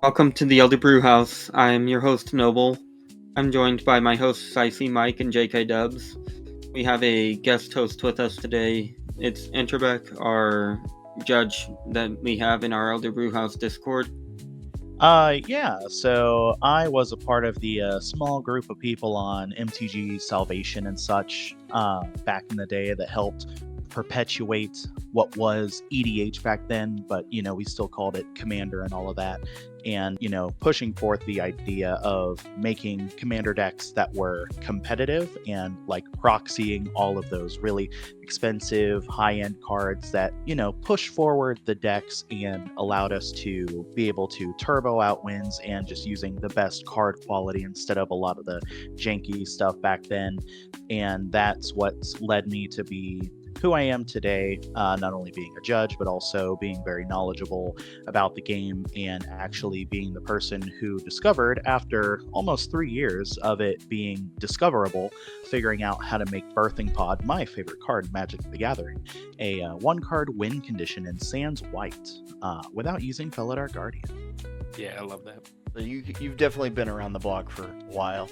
Welcome to the Elder Brew House. I'm your host, Noble. I'm joined by my hosts, Icy Mike and JK Dubs. We have a guest host with us today. It's Intrebec, our judge that we have in our Elder Brew House Discord. So I was a part of the small group of people on MTG Salvation and such back in the day that helped perpetuate what was EDH back then, but we still called it Commander and all of that. And pushing forth the idea of making commander decks that were competitive and like proxying all of those really expensive high-end cards that push forward the decks and allowed us to be able to turbo out wins and just using the best card quality instead of a lot of the janky stuff back then. And that's what's led me to be who I am today, not only being a judge, but also being very knowledgeable about the game and actually being the person who discovered, after almost 3 years of it being discoverable, figuring out how to make Birthing Pod, my favorite card in Magic the Gathering, a 1-card win condition in Sands White without using Felidar Guardian. Yeah, I love that. So you've definitely been around the block for a while.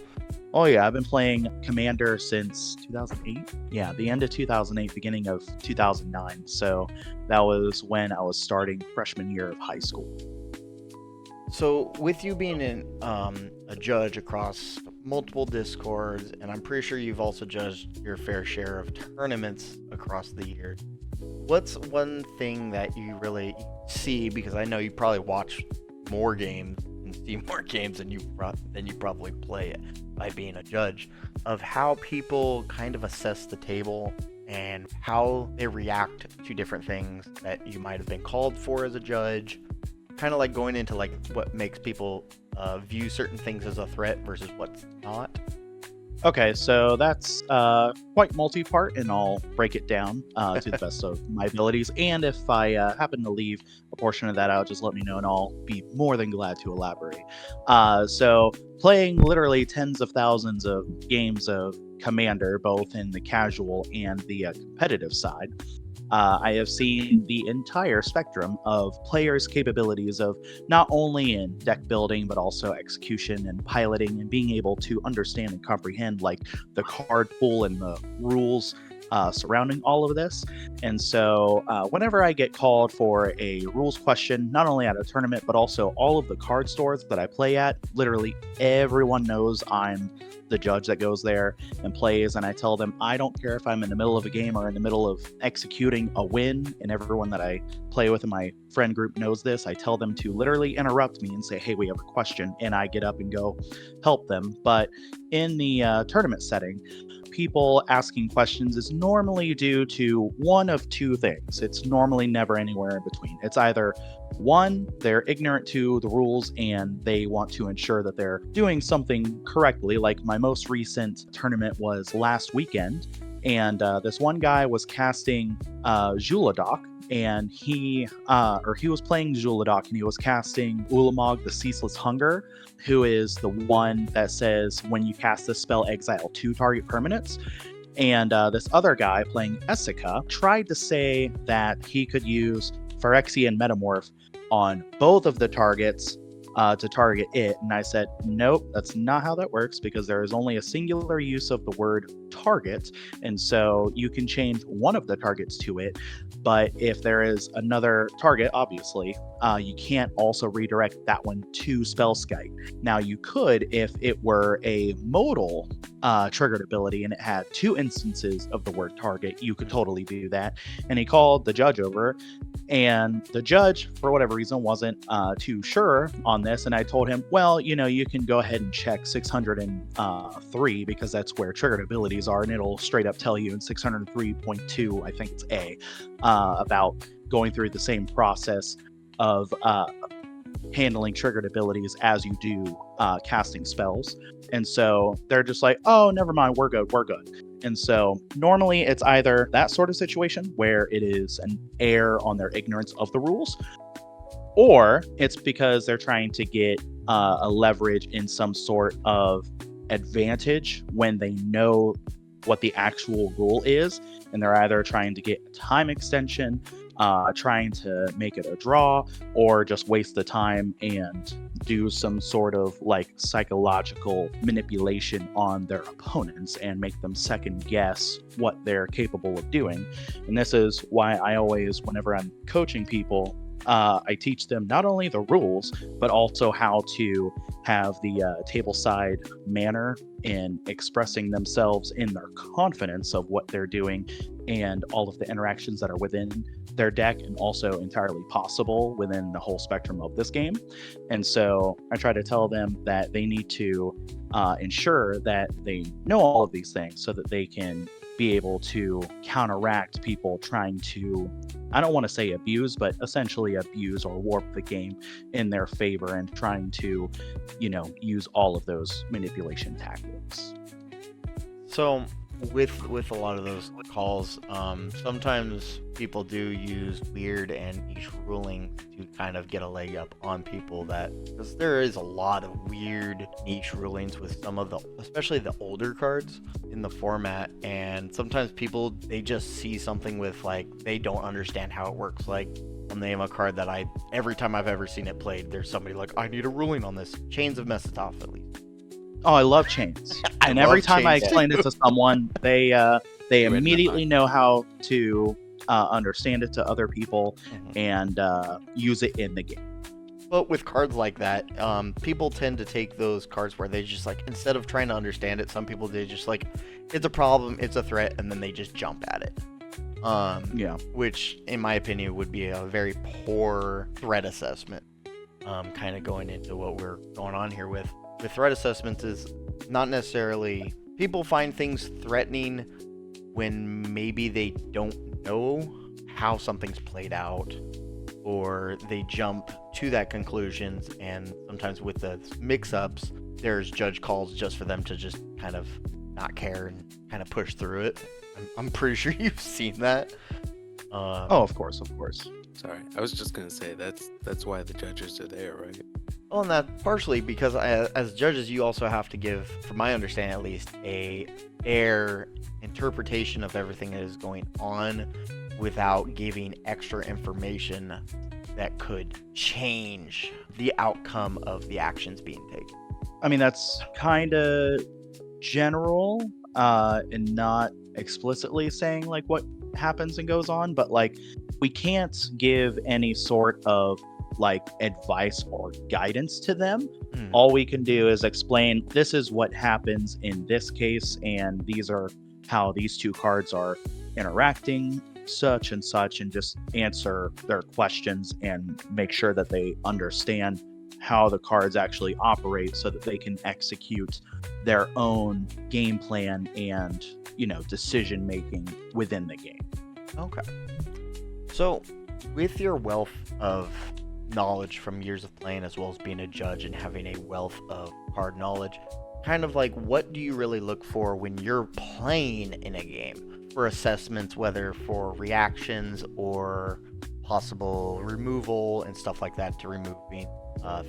Oh yeah, I've been playing Commander since 2008. Yeah, the end of 2008, beginning of 2009. So that was when I was starting freshman year of high school. So with you being a judge across multiple discords, and I'm pretty sure you've also judged your fair share of tournaments across the year, what's one thing that you really see, because I know you probably watch more games and see more games than you probably play it by being a judge, of how people kind of assess the table and how they react to different things that you might have been called for as a judge, kind of like going into like what makes people view certain things as a threat versus what's not. Okay, so that's quite multi-part, and I'll break it down to the best of my abilities. And if I happen to leave a portion of that out, just let me know, and I'll be more than glad to elaborate. So playing literally tens of thousands of games of Commander, both in the casual and the competitive side, I have seen the entire spectrum of players' capabilities of not only in deck building, but also execution and piloting and being able to understand and comprehend like the card pool and the rules surrounding all of this. And so whenever I get called for a rules question, not only at a tournament, but also all of the card stores that I play at, literally everyone knows I'm the judge that goes there and plays, and I tell them I don't care if I'm in the middle of a game or in the middle of executing a win, and everyone that I play with in my friend group knows this. I tell them to literally interrupt me and say, hey, we have a question, and I get up and go help them. But in the tournament setting, people asking questions is normally due to one of two things. It's normally never anywhere in between. It's either one, they're ignorant to the rules and they want to ensure that they're doing something correctly. Like my most recent tournament was last weekend, and this one guy was casting Juladoc, and he was playing Juladoc, and he was casting Ulamog, the Ceaseless Hunger, who is the one that says when you cast this spell, exile 2 target permanents. And this other guy playing Essica tried to say that he could use Phyrexian Metamorph on both of the targets to target it. And I said, nope, that's not how that works, because there is only a singular use of the word target. And so you can change one of the targets to it. But if there is another target, obviously, you can't also redirect that one to Spellskite. Now, you could if it were a modal triggered ability and it had 2 instances of the word target, you could totally do that. And he called the judge over, and the judge, for whatever reason, wasn't too sure on this. And I told him, well, you can go ahead and check 603, because that's where triggered abilities are, and it'll straight up tell you in 603.2, I think it's A, about going through the same process of handling triggered abilities as you do casting spells. And so they're just like, oh, never mind, we're good. And so normally it's either that sort of situation where it is an error on their ignorance of the rules, or it's because they're trying to get a leverage in some sort of advantage when they know what the actual rule is, and they're either trying to get a time extension trying to make it a draw or just waste the time and do some sort of like psychological manipulation on their opponents and make them second guess what they're capable of doing. And this is why I always, whenever I'm coaching people, I teach them not only the rules, but also how to have the tableside manner in expressing themselves in their confidence of what they're doing and all of the interactions that are within their deck and also entirely possible within the whole spectrum of this game. And so I try to tell them that they need to ensure that they know all of these things so that they can be able to counteract people trying to, I don't want to say abuse, but essentially abuse or warp the game in their favor and trying to, use all of those manipulation tactics. So with a lot of those calls, sometimes people do use weird and niche ruling to kind of get a leg up on people, because there is a lot of weird niche rulings with some of the, especially the older cards in the format, and sometimes people, they just see something with like, they don't understand how it works. Like, I'll name a card that every time I've ever seen it played, there's somebody like, I need a ruling on this. Chains of Mesotoph, at least. Oh, I love chains. And every time I explain it to someone, they immediately know how to understand it to other people and use it in the game. But with cards like that, people tend to take those cards where they just like, instead of trying to understand it, some people, they just like, it's a problem, it's a threat, and then they just jump at it. Which, in my opinion, would be a very poor threat assessment. Kind of going into what we're going on here with threat assessments is not necessarily, people find things threatening when maybe they don't know how something's played out, or they jump to that conclusions, and sometimes with the mix-ups, there's judge calls just for them to just kind of not care and kind of push through it. I'm pretty sure you've seen that. Of course. Sorry, I was just gonna say that's why the judges are there, right? Well, and that partially because as judges, you also have to give, from my understanding at least, a fair interpretation of everything that is going on without giving extra information that could change the outcome of the actions being taken. I mean, that's kind of general and not explicitly saying like what happens and goes on, but like we can't give any sort of like advice or guidance to them. All we can do is explain, this is what happens in this case, and these are how these two cards are interacting, such and such, and just answer their questions and make sure that they understand how the cards actually operate so that they can execute their own game plan and, decision making within the game. Okay. So, with your wealth of knowledge from years of playing, as well as being a judge and having a wealth of card knowledge, kind of like, what do you really look for when you're playing in a game for assessments, whether for reactions or possible removal and stuff like that, to removing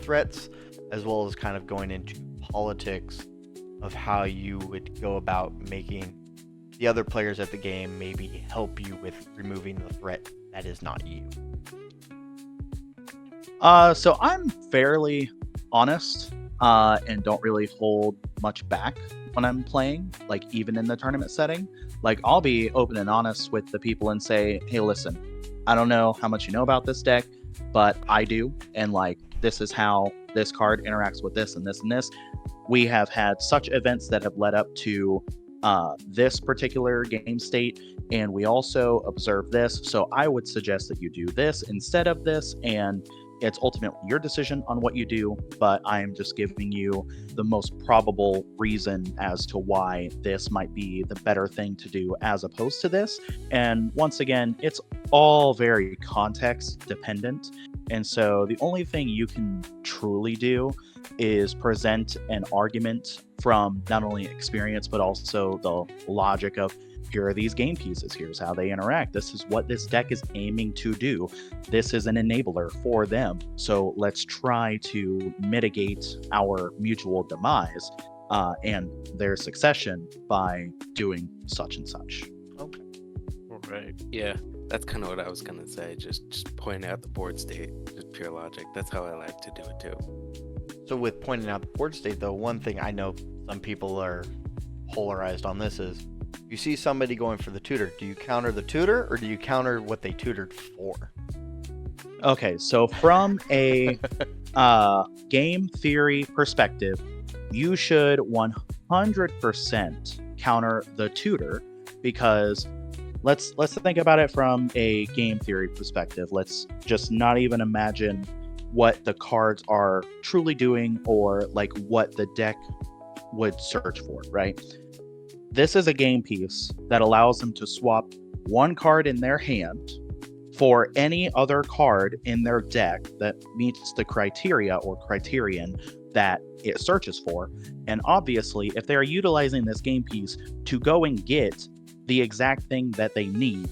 threats, as well as kind of going into politics of how you would go about making the other players at the game maybe help you with removing the threat that is not you? So I'm fairly honest and don't really hold much back when I'm playing, like even in the tournament setting. Like I'll be open and honest with the people and say, hey, listen, I don't know how much you know about this deck, but I do. And like, this is how this card interacts with this and this and this. We have had such events that have led up to this particular game state, and we also observe this. So I would suggest that you do this instead of this, and it's ultimately your decision on what you do, but I'm just giving you the most probable reason as to why this might be the better thing to do as opposed to this. And once again, it's all very context dependent. And so the only thing you can truly do is present an argument from not only experience, but also the logic of, here are these game pieces, here's how they interact, this is what this deck is aiming to do, this is an enabler for them, so let's try to mitigate our mutual demise and their succession by doing such and such. Okay. All right. Yeah. That's kind of what I was gonna say. Just pointing out the board state, just pure logic. That's how I like to do it too. So with pointing out the board state, though, one thing I know some people are polarized on this is, you see somebody going for the tutor. Do you counter the tutor or do you counter what they tutored for? Okay, so from a game theory perspective, you should 100% counter the tutor, because let's think about it from a game theory perspective. Let's just not even imagine what the cards are truly doing or like what the deck would search for, right? This is a game piece that allows them to swap one card in their hand for any other card in their deck that meets the criteria or criterion that it searches for. And obviously, if they're utilizing this game piece to go and get the exact thing that they need,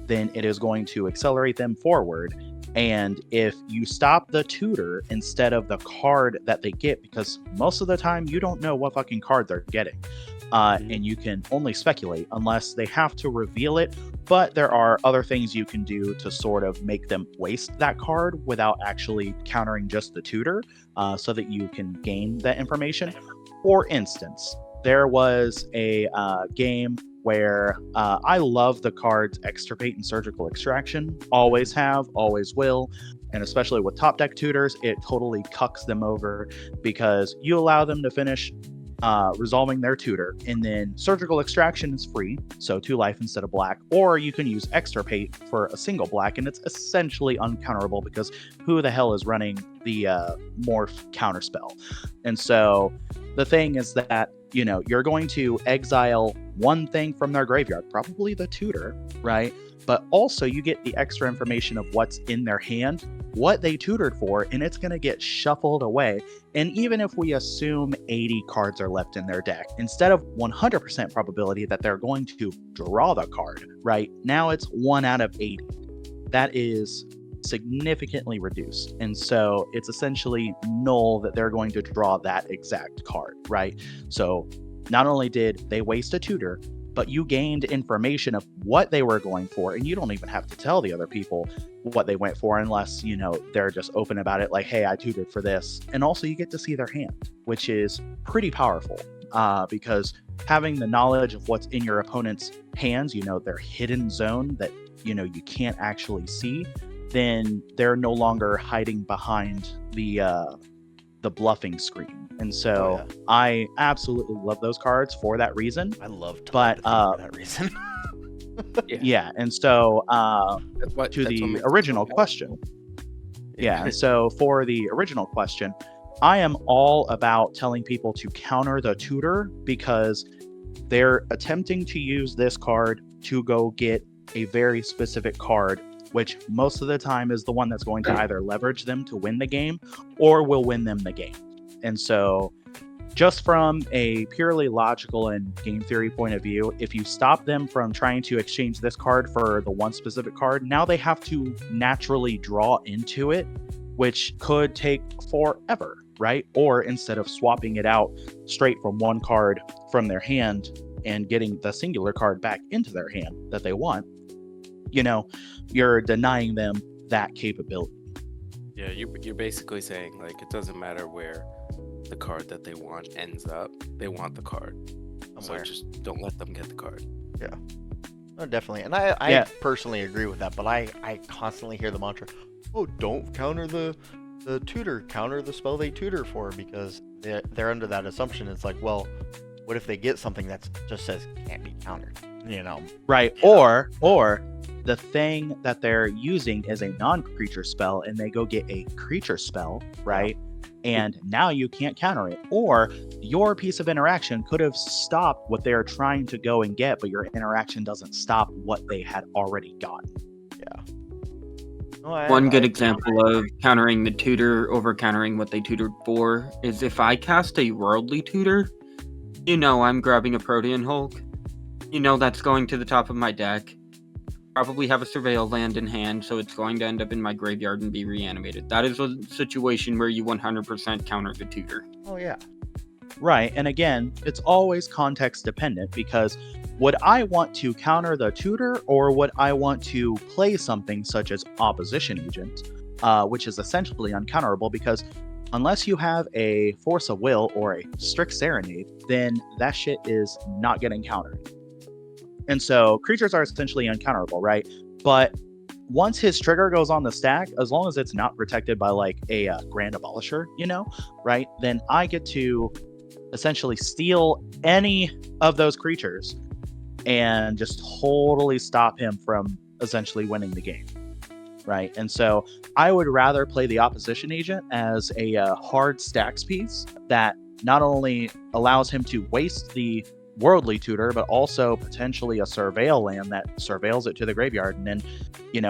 then it is going to accelerate them forward. And if you stop the tutor instead of the card that they get, because most of the time you don't know what fucking card they're getting, and you can only speculate unless they have to reveal it. But there are other things you can do to sort of make them waste that card without actually countering just the tutor, so that you can gain that information. For instance, there was a game where I love the cards Extirpate and Surgical Extraction. Always have, always will. And especially with top deck tutors, it totally cucks them over, because you allow them to finish resolving their tutor, and then Surgical Extraction is free, so 2 life instead of black, or you can use Extirpate for a single black, and it's essentially uncounterable because who the hell is running the morph counterspell? And so the thing is that, you know, you're going to exile one thing from their graveyard, probably the tutor, right? But also you get the extra information of what's in their hand, what they tutored for, and it's going to get shuffled away. And even if we assume 80 cards are left in their deck, instead of 100% probability that they're going to draw the card, right? Now it's 1 out of 80. That is significantly reduced. And so it's essentially null that they're going to draw that exact card, right? So not only did they waste a tutor, but you gained information of what they were going for, and you don't even have to tell the other people what they went for unless, you know, they're just open about it, like, hey, I tutored for this. And also you get to see their hand, which is pretty powerful, because having the knowledge of what's in your opponent's hands, you know, their hidden zone that, you know, you can't actually see, then they're no longer hiding behind the bluffing screen. And so I absolutely love those cards for that reason. I love but for that reason. Yeah, and so to the original question. Yeah, so for the original question, I am all about telling people to counter the tutor, because they're attempting to use this card to go get a very specific card, which most of the time is the one that's going to either leverage them to win the game or will win them the game. And so just from a purely logical and game theory point of view, if you stop them from trying to exchange this card for the one specific card, now they have to naturally draw into it, which could take forever, right? Or instead of swapping it out straight from one card from their hand and getting the singular card back into their hand that they want, you know, you're denying them that capability. Yeah, you're basically saying, like, it doesn't matter where the card that they want ends up, they want the card. Somewhere. So just don't let them get the card. Yeah. No, definitely. And I personally agree with that, but I constantly hear the mantra, oh, don't counter the tutor, counter the spell they tutor for, because they're under that assumption. It's like, well, what if they get something that just says can't be countered, you know? Right. Or the thing that they're using is a non-creature spell and they go get a creature spell, right? And now you can't counter it. Or your piece of interaction could have stopped what they're trying to go and get, but your interaction doesn't stop what they had already gotten. Yeah. One good example of countering the tutor over countering what they tutored for is if I cast a worldly tutor, you know I'm grabbing a Protean Hulk. You know that's going to the top of my deck. Probably have a Surveil land in hand, so it's going to end up in my graveyard and be reanimated. That is a situation where you 100% counter the tutor. Oh, yeah. Right. And again, it's always context dependent because would I want to counter the tutor or would I want to play something such as opposition agent, which is essentially uncounterable because unless you have a force of will or a strict serenade, then that shit is not getting countered. And so creatures are essentially uncounterable, right? But once his trigger goes on the stack, as long as it's not protected by like a Grand Abolisher, right? Then I get to essentially steal any of those creatures and just totally stop him from essentially winning the game, right? And so I would rather play the opposition agent as a hard stacks piece that not only allows him to waste the worldly tutor, but also potentially a surveil land that surveils it to the graveyard, and then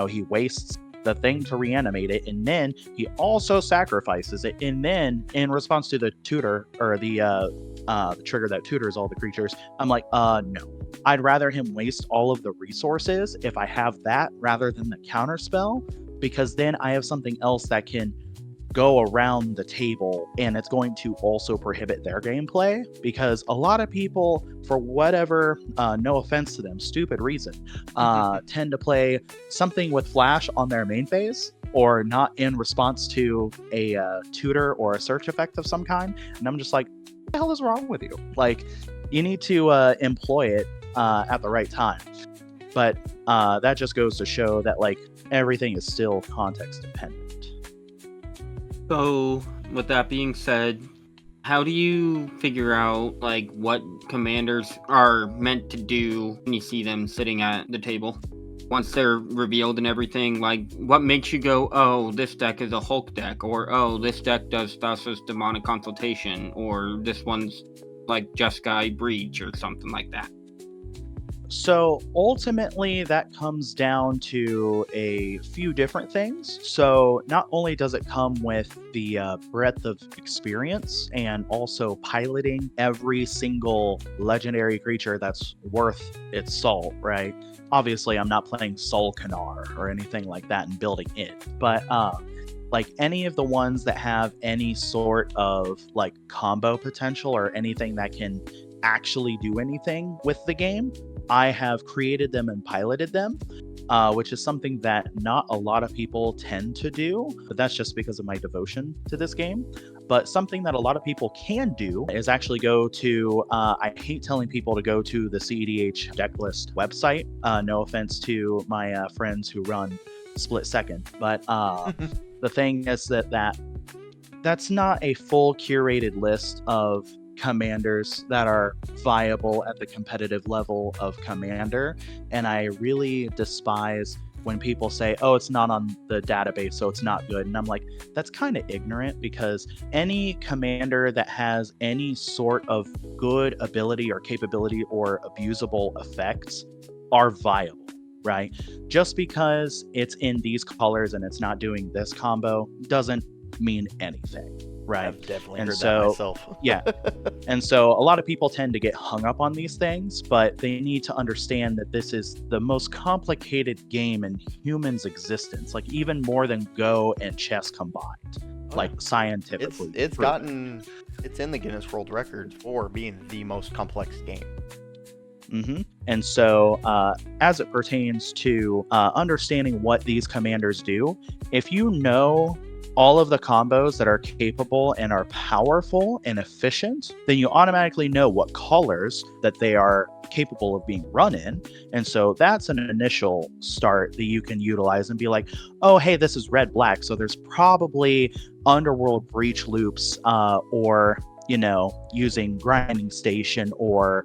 he wastes the thing to reanimate it, and then he also sacrifices it, and then in response to the tutor or the trigger that tutors all the creatures, I'm like, no. I'd rather him waste all of the resources if I have that rather than the counter spell, because then I have something else that can go around the table and it's going to also prohibit their gameplay, because a lot of people, for whatever, no offense to them, stupid reason, tend to play something with flash on their main phase or not in response to a tutor or a search effect of some kind. And I'm just like, what the hell is wrong with you? Like, you need to employ it at the right time. But that just goes to show that like everything is still context dependent. So, with that being said, how do you figure out like what commanders are meant to do when you see them sitting at the table? Once they're revealed and everything, like what makes you go, oh, this deck is a Hulk deck, or oh, this deck does Thassa's Demonic Consultation, or this one's like Jeskai Breach or something like that? So ultimately, that comes down to a few different things. So not only does it come with the breadth of experience and also piloting every single legendary creature that's worth its salt, right? Obviously, I'm not playing Solkanar or anything like that and building it, but like any of the ones that have any sort of like combo potential or anything that can actually do anything with the game, I have created them and piloted them, which is something that not a lot of people tend to do, but that's just because of my devotion to this game. But something that a lot of people can do is actually go to, I hate telling people to go to the CEDH decklist website. No offense to my friends who run Split Second, but the thing is that's not a full curated list of commanders that are viable at the competitive level of commander, and I really despise when people say, oh, it's not on the database, so it's not good. And I'm like, that's kind of ignorant, because any commander that has any sort of good ability or capability or abusable effects are viable, right? Just because it's in these colors and it's not doing this combo doesn't mean anything. Right. I've definitely and heard so, that myself. Yeah. And so a lot of people tend to get hung up on these things, but they need to understand that this is the most complicated game in humans' existence, like even more than Go and chess combined, like scientifically. It's in the Guinness World Records for being the most complex game. Mm-hmm. And so as it pertains to understanding what these commanders do, if you know all of the combos that are capable and are powerful and efficient, then you automatically know what colors that they are capable of being run in. And so that's an initial start that you can utilize and be like, oh, hey, this is red-black, so there's probably Underworld Breach loops or, using Grinding Station or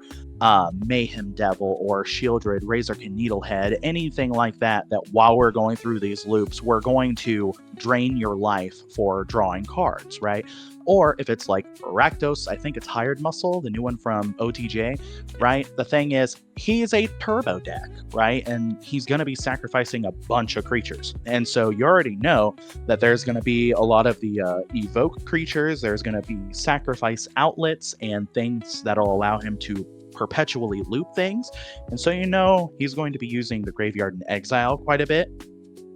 Mayhem Devil or Shieldred, Razorkin Needlehead, anything like that while we're going through these loops, we're going to drain your life for drawing cards, right? Or if it's like Rakdos, I think it's Hired Muscle, the new one from OTJ, right? The thing is, he's a turbo deck, right? And he's going to be sacrificing a bunch of creatures. And so you already know that there's going to be a lot of the evoke creatures, there's going to be sacrifice outlets and things that'll allow him to perpetually loop things. And so he's going to be using the Graveyard in Exile quite a bit.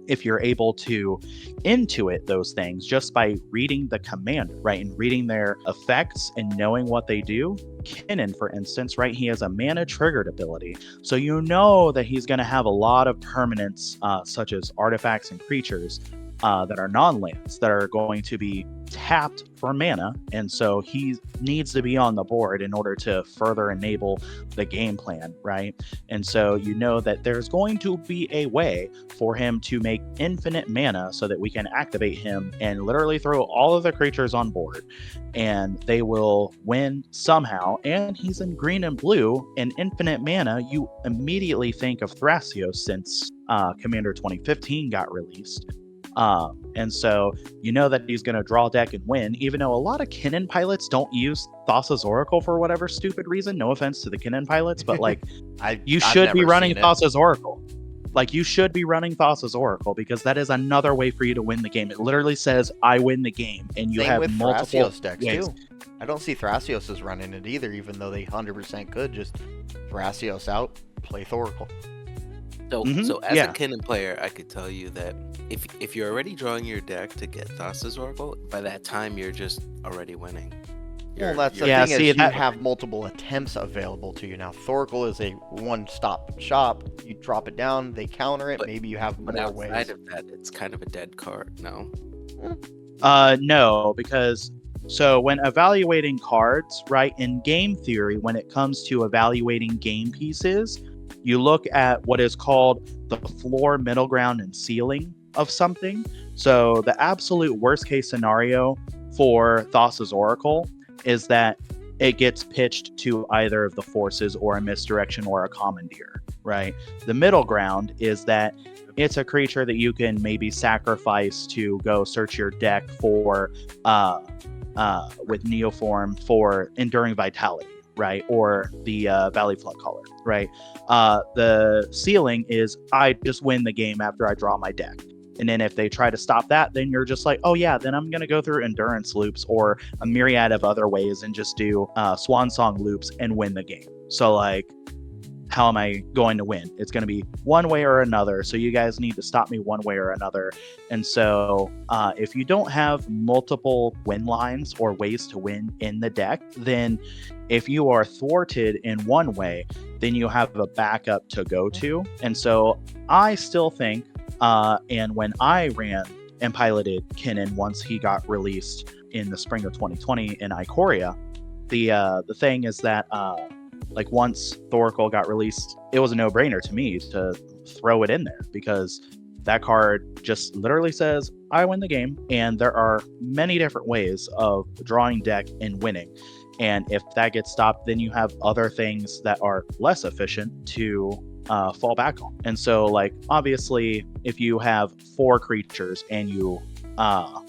if you're able to intuit those things just by reading the commander, right, and reading their effects and knowing what they do. Kinnan, for instance, right, he has a mana triggered ability, so you know that he's going to have a lot of permanents, such as artifacts and creatures that are non-lands that are going to be tapped for mana, and so he needs to be on the board in order to further enable the game plan, right? And so you know that there's going to be a way for him to make infinite mana so that we can activate him and literally throw all of the creatures on board, and they will win somehow. And he's in green and blue, and infinite mana, you immediately think of Thrasios since Commander 2015 got released. And so you know that he's going to draw deck and win, even though a lot of Kinnan pilots don't use Thassa's Oracle for whatever stupid reason. No offense to the Kinnan pilots, but like, you should be running Thassa's Oracle. Like, you should be running Thassa's Oracle, because that is another way for you to win the game. It literally says, I win the game, and you have with multiple Thrasios decks ways. too. I don't see Thrasios as running it either, even though they 100% could just Thrasios out, play Thoracle. So as a Kinnan player, I could tell you that if you're already drawing your deck to get Thassa's Oracle, by that time you're just already winning. Well, that's the thing, is you have multiple attempts available to you now. Thoracle is a one-stop shop. You drop it down, they counter it. Maybe you have more ways. Outside of that, it's kind of a dead card. No. No, because so when evaluating cards, right, in game theory, when it comes to evaluating game pieces, you look at what is called the floor, middle ground, and ceiling of something. So the absolute worst case scenario for Thassa's Oracle is that it gets pitched to either of the forces or a misdirection or a commandeer, right? The middle ground is that it's a creature that you can maybe sacrifice to go search your deck for with Neoform for Enduring Vitality, right? Or the Valley Flood Caller, right? The ceiling is I just win the game after I draw my deck. And then if they try to stop that, then you're just like, oh yeah, then I'm going to go through endurance loops or a myriad of other ways and just do swan song loops and win the game. So like, how am I going to win? It's going to be one way or another. So you guys need to stop me one way or another. And so if you don't have multiple win lines or ways to win in the deck, then if you are thwarted in one way, then you have a backup to go to. And so I still think, and when I ran and piloted Kinnan once he got released in the spring of 2020 in Ikoria, the thing is that like once Thoracle got released, it was a no-brainer to me to throw it in there, because that card just literally says, I win the game, and there are many different ways of drawing deck and winning. And if that gets stopped, then you have other things that are less efficient to fall back on. And so, like, obviously, if you have 4 creatures and you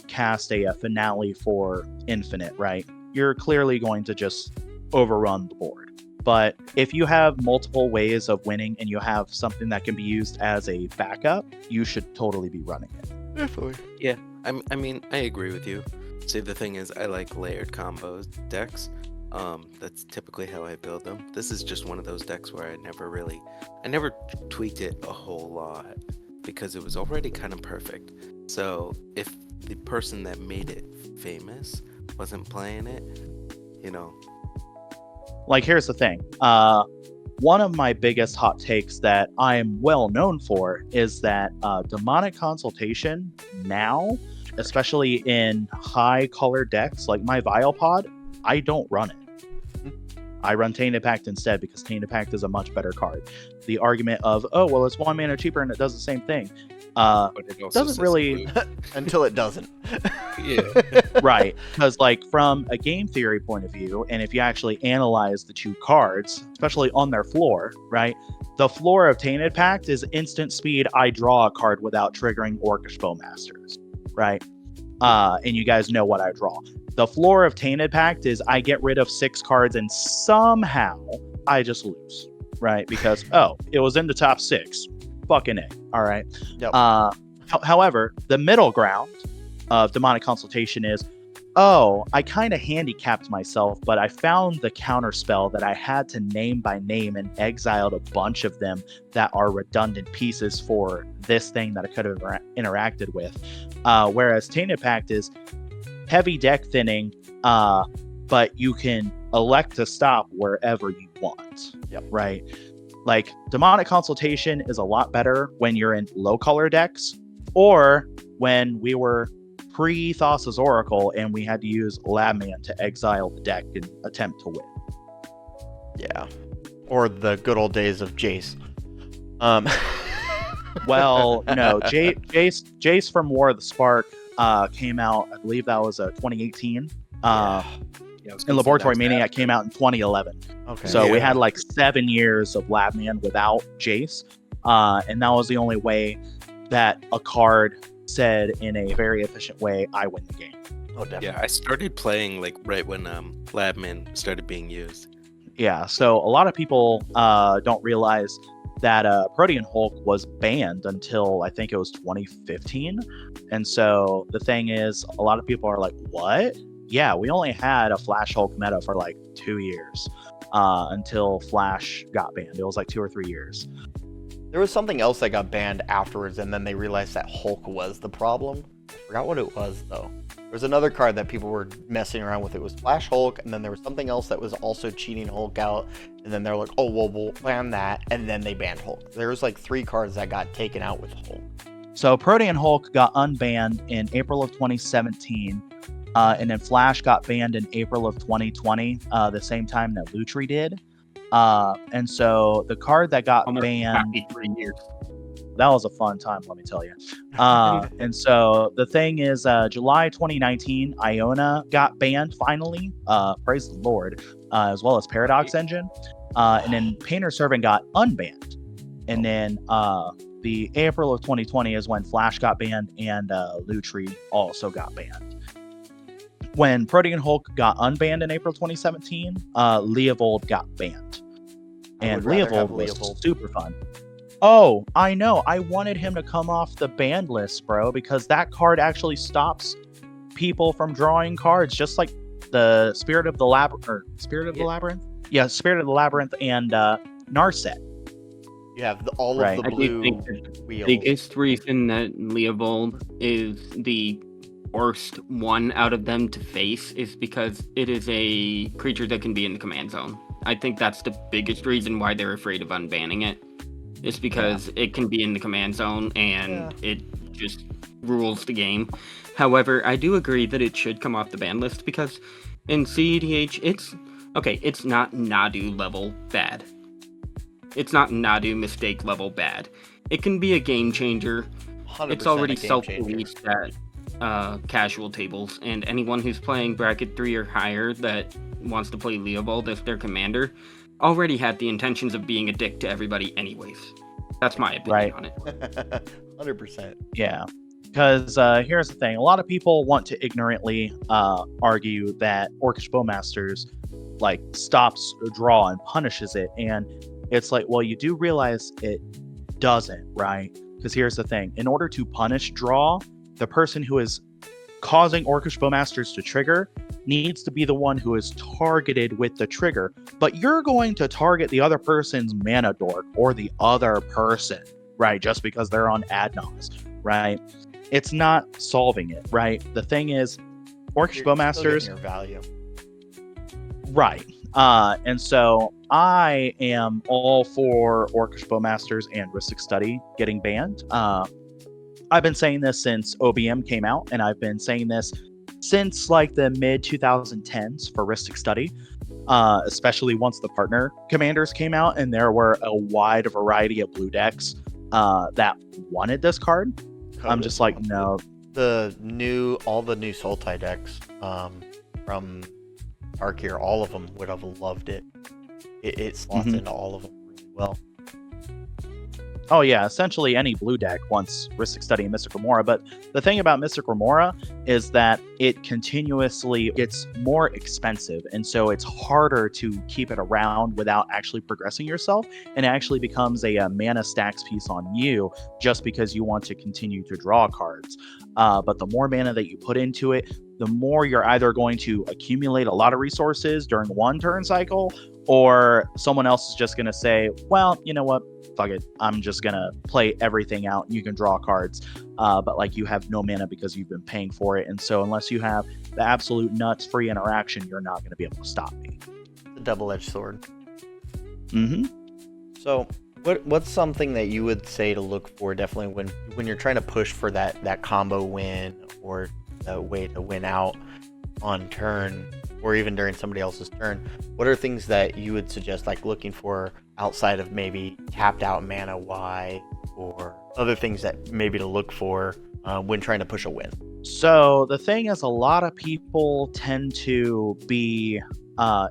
cast a finale for infinite, right, you're clearly going to just overrun the board. But if you have multiple ways of winning and you have something that can be used as a backup, you should totally be running it. Definitely. Yeah, I mean, I agree with you. See, the thing is, I like layered combos decks. That's typically how I build them. This is just one of those decks where I never tweaked it a whole lot because it was already kind of perfect. So if the person that made it famous wasn't playing it, you know. Like, here's the thing. One of my biggest hot takes that I am well known for is that demonic consultation now, especially in high color decks like my Vilepod, I don't run it. I run Tainted Pact instead because Tainted Pact is a much better card. The argument of, oh, well, it's 1 mana cheaper and it does the same thing. But it also doesn't really... Until it doesn't. Yeah. Right. Because, like, from a game theory point of view, and if you actually analyze the 2 cards, especially on their floor, right, the floor of Tainted Pact is instant speed, I draw a card without triggering Orcish Bowmasters, right? And you guys know what I draw. The floor of Tainted Pact is I get rid of 6 cards and somehow I just lose, right? Because, oh, it was in the top 6. Fucking A. All right. Yep. However, the middle ground of demonic consultation is oh, I kind of handicapped myself, but I found the counter spell that I had to name by name and exiled a bunch of them that are redundant pieces for this thing that I could have interacted with. Whereas Tainted Pact is heavy deck thinning, but you can elect to stop wherever you want. Yep. Right? Like, Demonic Consultation is a lot better when you're in low color decks, or when we were pre-Thassa's Oracle and we had to use Labman to exile the deck and attempt to win. Yeah. Or the good old days of Jace. Well, no, Jace from War of the Spark came out, I believe that was 2018. And Laboratory Maniac came out in 2011. Okay. So we had like 7 years of Labman without Jace. And that was the only way that a card said in a very efficient way, I win the game. Oh, definitely. Yeah, I started playing like right when Labman started being used. Yeah, so a lot of people don't realize that Protean Hulk was banned until I think it was 2015. And so the thing is, a lot of people are like, what? Yeah, we only had a Flash Hulk meta for like 2 years until Flash got banned. It was like 2 or 3 years. There was something else that got banned afterwards, and then they realized that Hulk was the problem. I forgot what it was, though. There was another card that people were messing around with. It was Flash Hulk, and then there was something else that was also cheating Hulk out. And then they're like, oh, well, we'll ban that. And then they banned Hulk. There was like 3 cards that got taken out with Hulk. So Protean Hulk got unbanned in April of 2017. And then Flash got banned in April of 2020, the same time that Lutri did. And so the card that got banned, 3 years. that was a fun time, let me tell you. And so the thing is, July 2019, Iona got banned finally. Praise the Lord, as well as Paradox Engine. And then Painter Servant got unbanned. And then the April of 2020 is when Flash got banned and Lutri also got banned. When Protean Hulk got unbanned in April 2017, Leovold got banned. And Leovold was super fun. Oh, I know. I wanted him to come off the banned list, bro, because that card actually stops people from drawing cards, just like the Spirit of the Labyrinth. The Labyrinth? Yeah, Spirit of the Labyrinth and Narset. You have all of the blue wheels. The biggest reason that Leovold is the worst one out of them to face is because it is a creature that can be in the command zone. I think that's the biggest reason why they're afraid of unbanning it. It's because it can be in the command zone and it just rules the game. However, I do agree that it should come off the ban list because in CEDH, it's not Nadu level bad. It's not Nadu mistake level bad. It can be a game changer. It's already self-released at casual tables, and anyone who's playing bracket 3 or higher that wants to play Leovold as their commander already had the intentions of being a dick to everybody anyways. That's my opinion on it. 100%. Yeah, because here's the thing. A lot of people want to ignorantly argue that Orcish Bowmasters like stops a draw and punishes it, and it's like, well, you do realize it doesn't, right? Because here's the thing. In order to punish draw, the person who is causing Orcish Bowmasters to trigger needs to be the one who is targeted with the trigger. But you're going to target the other person's mana dork or the other person, right? Just because they're on Adnos, right? It's not solving it, right? The thing is, Orcish Bowmasters... your value. Right. And so I am all for Orcish Bowmasters and Rhystic Study getting banned. I've been saying this since OBM came out, and I've been saying this since like the mid 2010s for Rhystic Study, especially once the partner commanders came out, and there were a wide variety of blue decks that wanted this card. I'm just like, no. All the new Sultai decks from Arkir, all of them would have loved it. It slots into all of them really well. Oh yeah, essentially any blue deck wants Rhystic Study and Mystic Remora, but the thing about Mystic Remora is that it continuously gets more expensive, and so it's harder to keep it around without actually progressing yourself, and it actually becomes a mana stacks piece on you just because you want to continue to draw cards. But the more mana that you put into it, the more you're either going to accumulate a lot of resources during one turn cycle, or someone else is just going to say, well, you know what, fuck it, I'm just going to play everything out and you can draw cards, but like you have no mana because you've been paying for it, and so unless you have the absolute nuts free interaction, you're not going to be able to stop me. The double-edged sword. Mm-hmm. So what's something that you would say to look for definitely when you're trying to push for that combo win, or the way to win out on turn, or even during somebody else's turn? What are things that you would suggest, like looking for outside of maybe tapped out mana Y, or other things that maybe to look for when trying to push a win? So the thing is, a lot of people tend to be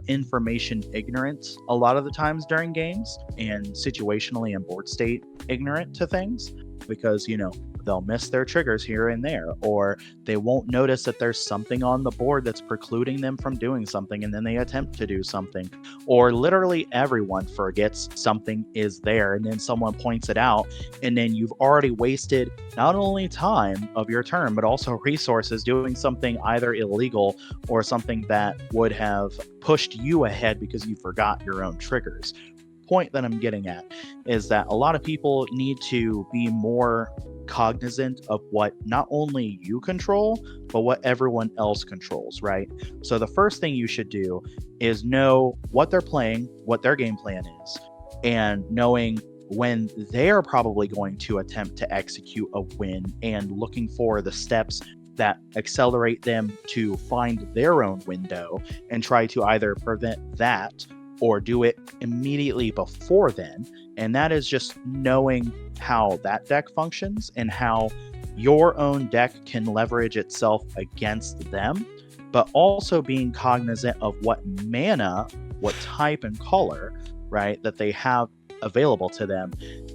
information ignorant a lot of the times during games, and situationally and board state ignorant to things, because they'll miss their triggers here and there, or they won't notice that there's something on the board that's precluding them from doing something, and then they attempt to do something, or literally everyone forgets something is there and then someone points it out, and then you've already wasted not only time of your turn but also resources doing something either illegal or something that would have pushed you ahead because you forgot your own triggers. Point that I'm getting at is that a lot of people need to be more cognizant of what not only you control, but what everyone else controls, right? So the first thing you should do is know what they're playing, what their game plan is, and knowing when they're probably going to attempt to execute a win, and looking for the steps that accelerate them to find their own window and try to either prevent that or do it immediately before then. And that is just knowing how that deck functions and how your own deck can leverage itself against them, but also being cognizant of what mana, what type and color, right, that they have available to them,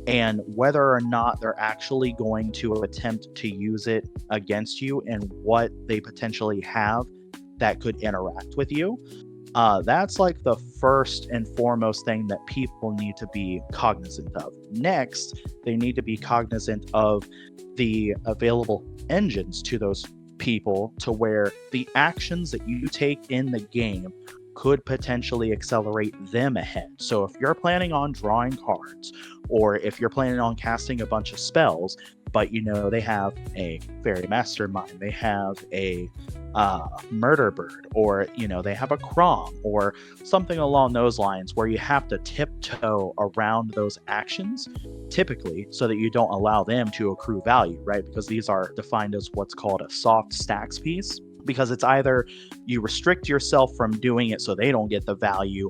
and whether or not they're actually going to attempt to use it against you, and what they potentially have that could interact with you. That's like the first and foremost thing that people need to be cognizant of. Next, they need to be cognizant of the available engines to those people, to where the actions that you take in the game could potentially accelerate them ahead. So if you're planning on drawing cards, or if you're planning on casting a bunch of spells, but they have a fairy mastermind, they have a murder bird, or they have a crom or something along those lines, where you have to tiptoe around those actions typically, so that you don't allow them to accrue value, right? Because these are defined as what's called a soft stacks piece, because it's either you restrict yourself from doing it so they don't get the value,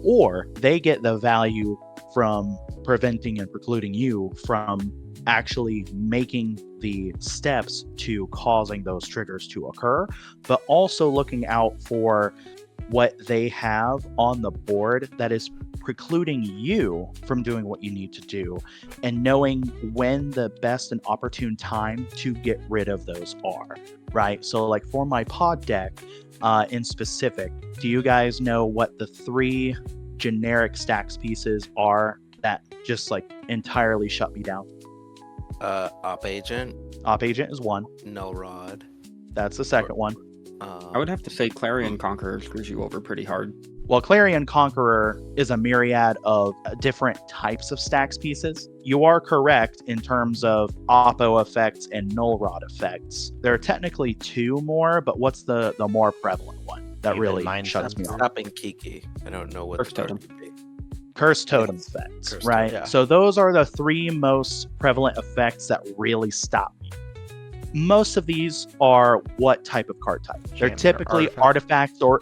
or they get the value from preventing and precluding you from actually making the steps to causing those triggers to occur, but also looking out for what they have on the board that is precluding you from doing what you need to do, and knowing when the best and opportune time to get rid of those are, right? So like for my pod deck in specific, do you guys know what the 3 generic stacks pieces are that just like entirely shut me down? Op Agent. Op Agent is one. Null Rod. That's the second one. I would have to say Clarion Conqueror screws you over pretty hard. Well, Clarion Conqueror is a myriad of different types of stacks pieces. You are correct in terms of Oppo effects and Null Rod effects. There are technically 2 more, but what's the more prevalent one that really shuts me off? Stopping Kiki. I don't know what Curse the Totem. would be. Curse Totem effects, Curse right? Totem, yeah. So those are the 3 most prevalent effects that really stop me. Most of these are what type of card type? They're typically artifacts or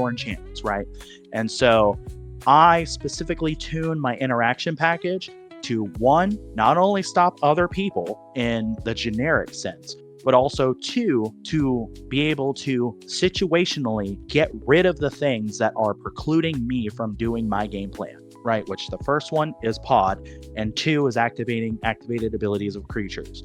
enchantments, right? And so I specifically tune my interaction package to 1, not only stop other people in the generic sense, but also 2, to be able to situationally get rid of the things that are precluding me from doing my game plan, right? Which the first one is pod, and 2 is activating activated abilities of creatures,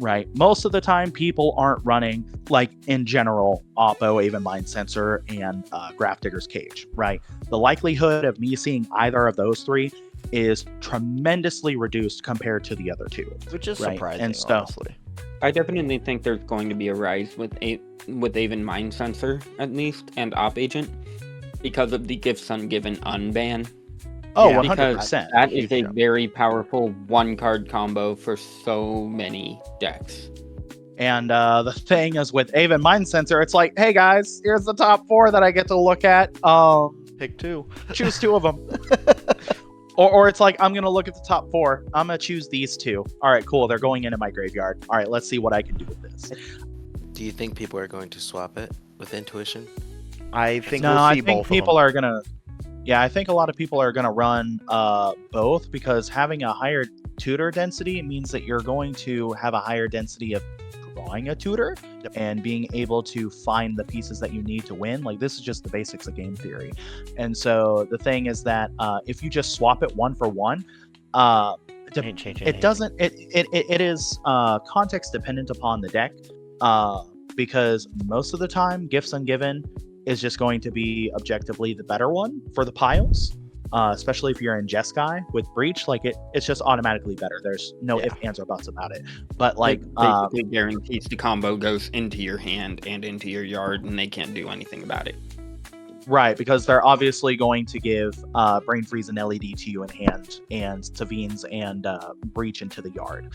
right? Most of the time, people aren't running, like in general, Oppo, Aven Mind Sensor, and Grafdigger's Cage, right? The likelihood of me seeing either of those 3 is tremendously reduced compared to the other 2. Which is right? surprising, And so, honestly. I definitely think there's going to be a rise with Aven Mind Sensor, at least, and Op Agent, because of the Gifts Ungiven unban. Oh, Yeah. 100%. Because that is a Huge jump. very powerful one-card combo for so many decks. And the thing is with Aven Mind Sensor, it's like, hey guys, here's the top 4 that I get to look at. Pick 2. Choose 2 of them. Or it's like, I'm going to look at the top 4. I'm going to choose these 2. All right, cool. They're going into my graveyard. All right, let's see what I can do with this. Do you think people are going to swap it with intuition? I think No, we'll I see think both people of are going to... Yeah, I think a lot of people are going to run both, because having a higher tutor density means that you're going to have a higher density of drawing a tutor and being able to find the pieces that you need to win. Like, this is just the basics of game theory. And so the thing is that if you just swap it 1 for 1, Ain't changing it doesn't. It is context dependent upon the deck, because most of the time, Gifts Ungiven is just going to be objectively the better one for the piles. Especially if you're in Jeskai with Breach, like it's just automatically better. There's no ifs, ands, or buts about it. But like, It basically guarantees the combo goes into your hand and into your yard, and they can't do anything about it. right, because they're obviously going to give Brain Freeze and LED to you in hand, and Savines and Breach into the yard.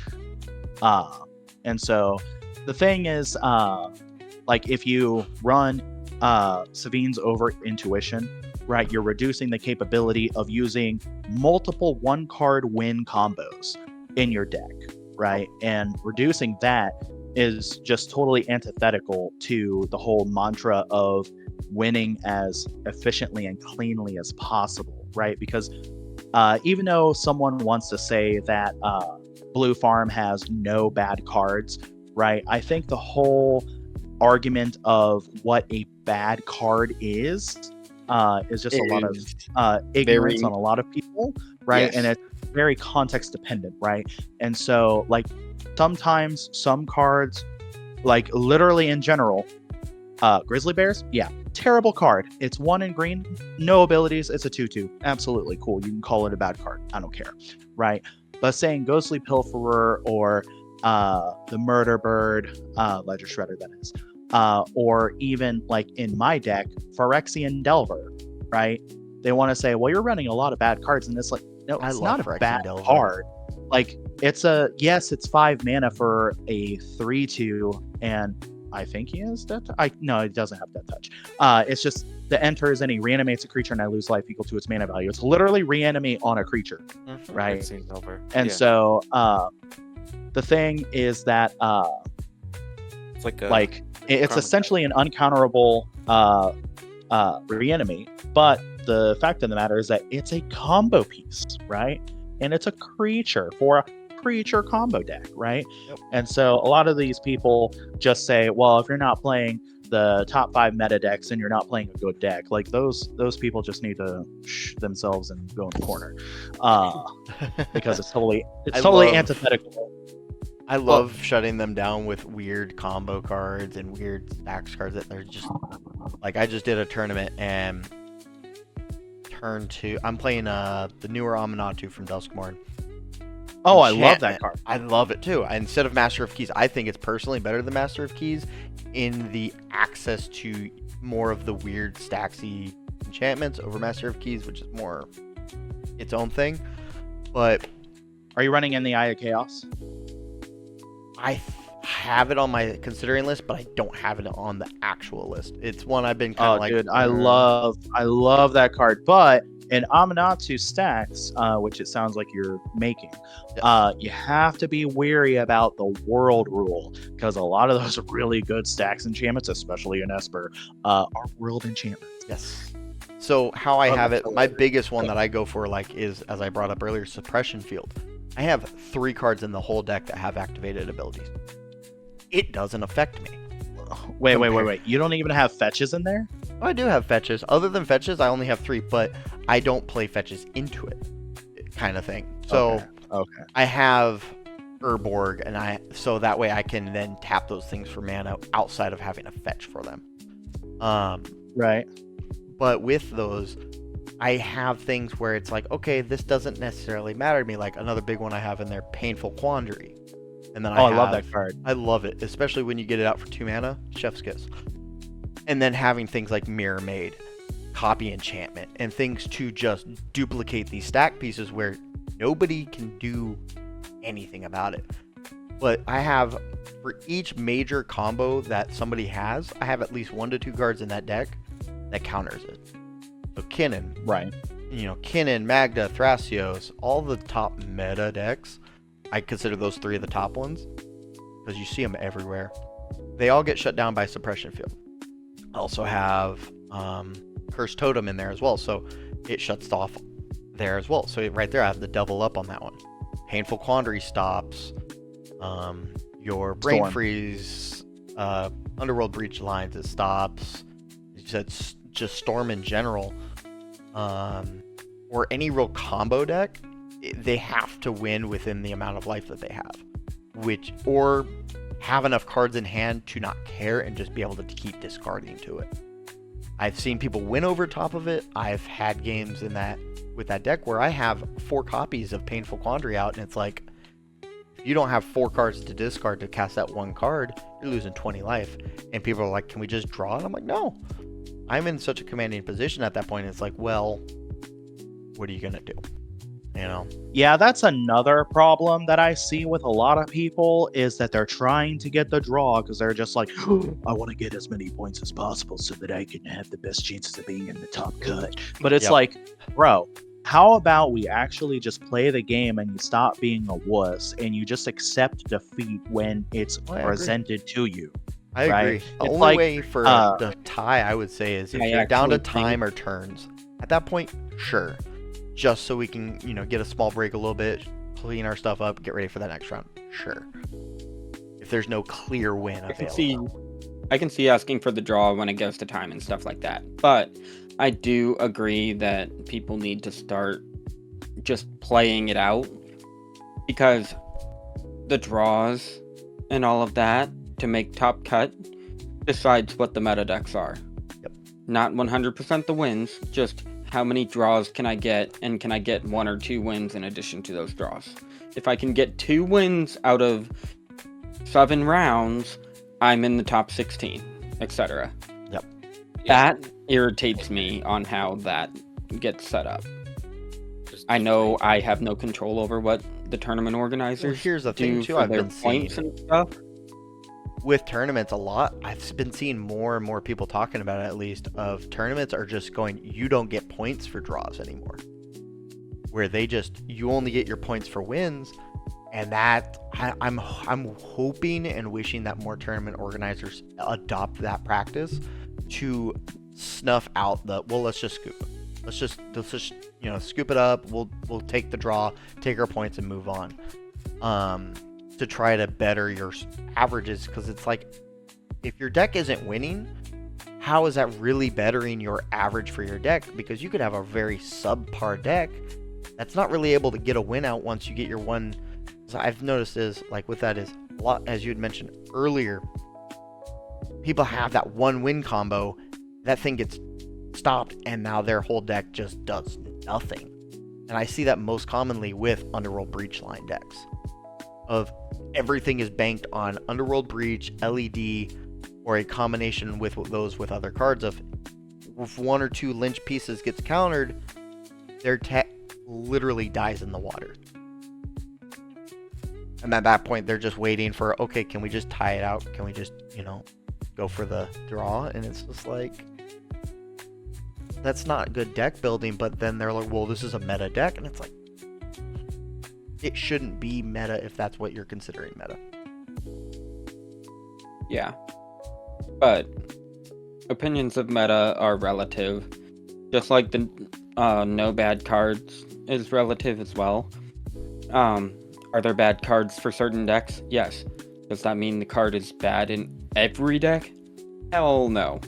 And so the thing is, like, if you run Savines over Intuition, right, you're reducing the capability of using multiple 1-card win combos in your deck, right? And reducing that is just totally antithetical to the whole mantra of winning as efficiently and cleanly as possible, right? Because even though someone wants to say that Blue Farm has no bad cards, right? I think the whole argument of what a bad card is just a lot of ignorance on a lot of people, right? Yes. And it's very context dependent, right? And so, like, sometimes some cards, like, literally in general, Grizzly Bears, yeah, terrible card. It's 1 in green, no abilities, it's a 2/2. Absolutely cool. You can call it a bad card. I don't care, right? But saying Ghostly Pilferer or the Murder Bird, Ledger Shredder, that is, or even, like, in my deck, Phyrexian Delver, right? They want to say, well, you're running a lot of bad cards, and it's like, no, I it's love not a Phyrexian bad Delver. card. Like, it's 5 mana for a 3/2, and I think he has Death Touch. No, he doesn't have Death Touch. It's just the enters and he reanimates a creature, and I lose life equal to its mana value. It's literally reanimate on a creature, right? Phyrexian Delver. And Yeah. so the thing is that It's like a it's Karma essentially an uncounterable reanimate, but the fact of the matter is that it's a combo piece, right? And it's a creature for a creature combo deck, right? Yep. And so a lot of these people just say, well, if you're not playing the top 5 meta decks and you're not playing a good deck, like, those people just need to shh themselves and go in the corner, because it's totally antithetical. I love shutting them down with weird combo cards and weird stacks cards that they're just like. I just did a tournament, and turn 2, I'm playing the newer Aminatu from Duskmourn. Oh, I love that Enchantment. card. I love it too. Instead of Master of Keys, I think it's personally better than Master of Keys in the access to more of the weird stacksy enchantments over Master of Keys, which is more its own thing. But Are you running in the Eye of Chaos? I have it on my considering list, but I don't have it on the actual list. It's one I've been kind of like. Dude, I love that card. But in Aminatu stacks, which it sounds like you're making, you have to be wary about the world rule, because a lot of those really good stacks enchantments, especially in Esper, are world enchantments. Yes. So how I have it, my biggest one that I go for, like, is, as I brought up earlier, Suppression Field. I have 3 cards in the whole deck that have activated abilities. It doesn't affect me. Wait. You don't even have fetches in there? Oh, I do have fetches. Other than fetches, I only have 3, but I don't play fetches into it, kind of thing. So Okay. I have Urborg, and so that way I can then tap those things for mana outside of having a fetch for them. Right. But with those, I have things where it's like, okay, this doesn't necessarily matter to me. Like another big one I have in there, Painful Quandary. And then I love that card. I love it, especially when you get it out for 2 mana, Chef's Kiss. And then having things like Mirror Maid, Copy Enchantment, and things to just duplicate these stack pieces where nobody can do anything about it. But I have, for each major combo that somebody has, I have at least 1 to 2 cards in that deck that counters it. So Kinnan, Right. Kinnan, Magda, Thrasios, all the top meta decks, I consider those 3 of the top ones because you see them everywhere. They all get shut down by Suppression Field. I also have Cursed Totem in there as well, so it shuts off there as well. So right there, I have the double up on that one. Painful Quandary stops. Your Brain Storm. Freeze, Underworld Breach lines, it stops. It's just Storm in general. Or any real combo deck, they have to win within the amount of life that they have. Or have enough cards in hand to not care and just be able to keep discarding to it. I've seen people win over top of it. I've had games with that deck where I have 4 copies of Painful Quandary out, and it's like, if you don't have 4 cards to discard to cast that 1 card, you're losing 20 life. And people are like, can we just draw? And I'm like, no. I'm in such a commanding position at that point. It's like, well, what are you going to do? Yeah, that's another problem that I see with a lot of people is that they're trying to get the draw because they're just like, I want to get as many points as possible so that I can have the best chances of being in the top cut. But it's like, bro, how about we actually just play the game and you stop being a wuss and you just accept defeat when it's presented to you? I agree. The only way for the tie, I would say, is if you're down to time or turns. At that point, sure. Just so we can, get a small break a little bit, clean our stuff up, get ready for that next round. Sure. If there's no clear win available. I can see asking for the draw when it goes to time and stuff like that. But I do agree that people need to start just playing it out. Because the draws and all of that to make top cut decides what the meta decks are. Yep. Not 100% the wins, just how many draws can I get, and can I get 1 or 2 wins in addition to those draws? If I can get 2 wins out of 7 rounds, I'm in the top 16, etc. Yep. That irritates me on how that gets set up. I know I have no control over what the tournament organizers here's the do thing too, for I've their been points seeing and stuff. With tournaments a lot, I've been seeing more and more people talking about it, at least, of tournaments are just going, you don't get points for draws anymore. Where you only get your points for wins, and that I'm hoping and wishing that more tournament organizers adopt that practice to snuff out let's just scoop. Let's just scoop it up. We'll take the draw, take our points, and move on. To try to better your averages, because it's like, if your deck isn't winning, how is that really bettering your average for your deck? Because you could have a very subpar deck that's not really able to get a win out once you get your one. So I've noticed is like with that is a lot, as you had mentioned earlier, people have that 1 win combo, that thing gets stopped, and now their whole deck just does nothing. And I see that most commonly with Underworld Breach line decks. Of everything is banked on Underworld Breach, LED, or a combination with those with other cards. If 1 or 2 lynch pieces gets countered, their tech literally dies in the water. And at that point, they're just waiting for, okay, can we just tie it out? Can we just, go for the draw? And it's just like, that's not good deck building. But then they're like, well, this is a meta deck. And it's like, it shouldn't be meta if that's what you're considering meta. Yeah. But opinions of meta are relative. Just like the no bad cards is relative as well. Are there bad cards for certain decks? Yes. Does that mean the card is bad in every deck? Hell no.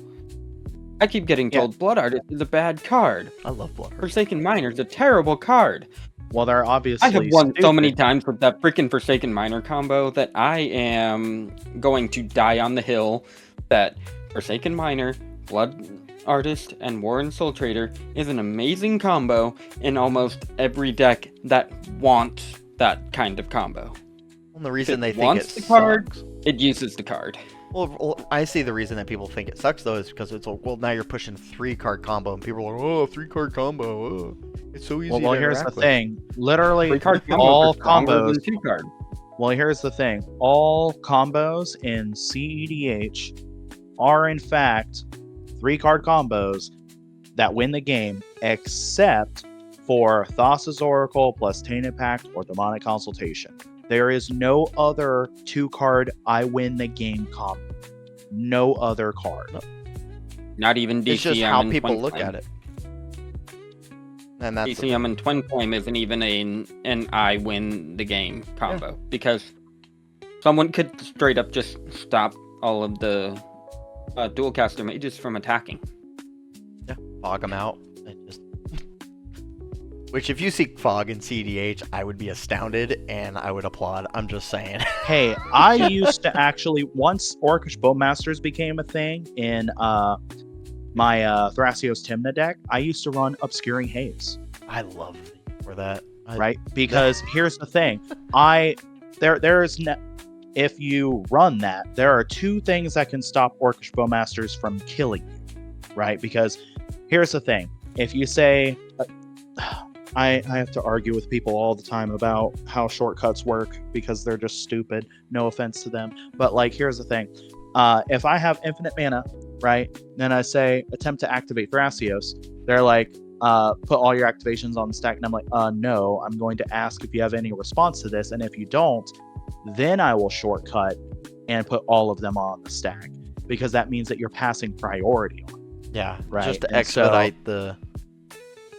I keep getting told Blood Artist is a bad card. I love Blood Artist. Forsaken Miner is a terrible card. Well, they're obviously I have won so many times with that freaking Forsaken Miner combo that I am going to die on the hill that Forsaken Miner, Blood Artist, and Warren Soul Trader is an amazing combo in almost every deck that wants that kind of combo. Well, the reason they it think wants it the card, sucks. it uses the card. Well, I see the reason that people think it sucks though is because it's like, well, now you're pushing 3-card combo, and people are like, oh, 3-card combo, oh, it's so easy. Well, to here's the interact with. thing. Literally, 3-card combos all are stronger combos. than 2-card. Well, here's the thing. All combos in CEDH are, in fact, 3-card combos that win the game, except for Thassa's Oracle plus Tainted Pact or Demonic Consultation. There is no other 2-card I win the game combo. No other card. Not even DCM. It's just how and people Twin look Flame. at it. And that's DCM and Twin Flame isn't even an I win the game combo because someone could straight up just stop all of the dual caster mages from attacking. fog them out. Which, if you see fog in CDH, I would be astounded and I would applaud. I'm just saying. Hey, I used to actually, once Orcish Bowmasters became a thing in my Thrasios Timna deck, I used to run Obscuring Haze. I love for that. Right? Because here's the thing. If you run that, there are 2 things that can stop Orcish Bowmasters from killing you. Right? Because here's the thing. If you say... I have to argue with people all the time about how shortcuts work because they're just stupid. No offense to them. But, like, here's the thing. If I have infinite mana, right, then I say, attempt to activate Thrasios, they're like, put all your activations on the stack. And I'm like, no, I'm going to ask if you have any response to this. And if you don't, then I will shortcut and put all of them on the stack. Because that means that you're passing priority on it. Yeah, right. Just to And expedite the...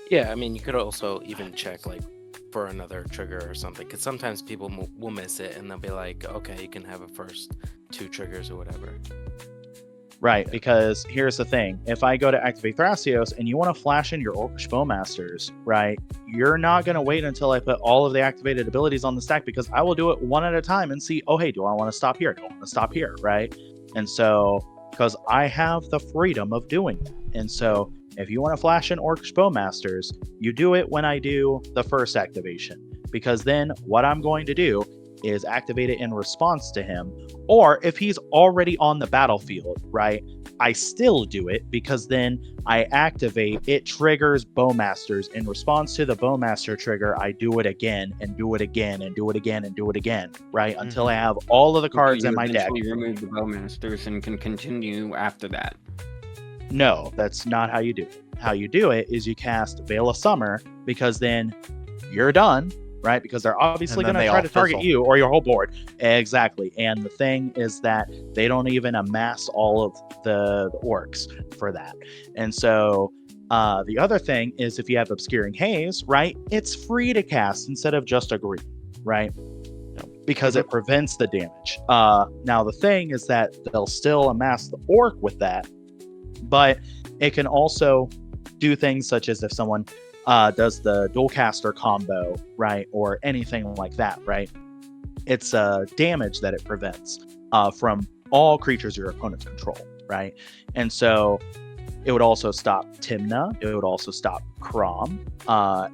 Yeah, I mean, you could also even check, like, for another trigger or something, because sometimes people will miss it, and they'll be like, okay, you can have a first 2 triggers or whatever. Right, because here's the thing. If I go to activate Thrasios, and you want to flash in your Orcish Bowmasters, right, you're not going to wait until I put all of the activated abilities on the stack, because I will do it one at a time and see, oh, hey, do I want to stop here? Do I want to stop here, right? And so, because I have the freedom of doing that. And so... if you want to flash in Orcish Bowmasters, you do it when I do the first activation. Because then what I'm going to do is activate it in response to him. Or if he's already on the battlefield, right, I still do it because then I activate, it triggers Bowmasters. In response to the Bowmaster trigger, I do it again and do it again and do it again and do it again, right? Until I have all of the cards in my deck. You remove the Bowmasters and can continue after that. No, that's not how you do it. How you do it is you cast Veil of Summer, because then you're done, right? Because they're obviously going to try to target you or your whole board. Exactly. And the thing is that they don't even amass all of the orcs for that. And so the other thing is if you have Obscuring Haze, right, it's free to cast instead of just a green, right? Because it prevents the damage. Now, the thing is that they'll still amass the orc with that, but it can also do things such as if someone does the dual caster combo, right, or anything like that, right? It's damage that it prevents from all creatures your opponents control, right? And so it would also stop Timna, it would also stop Crom,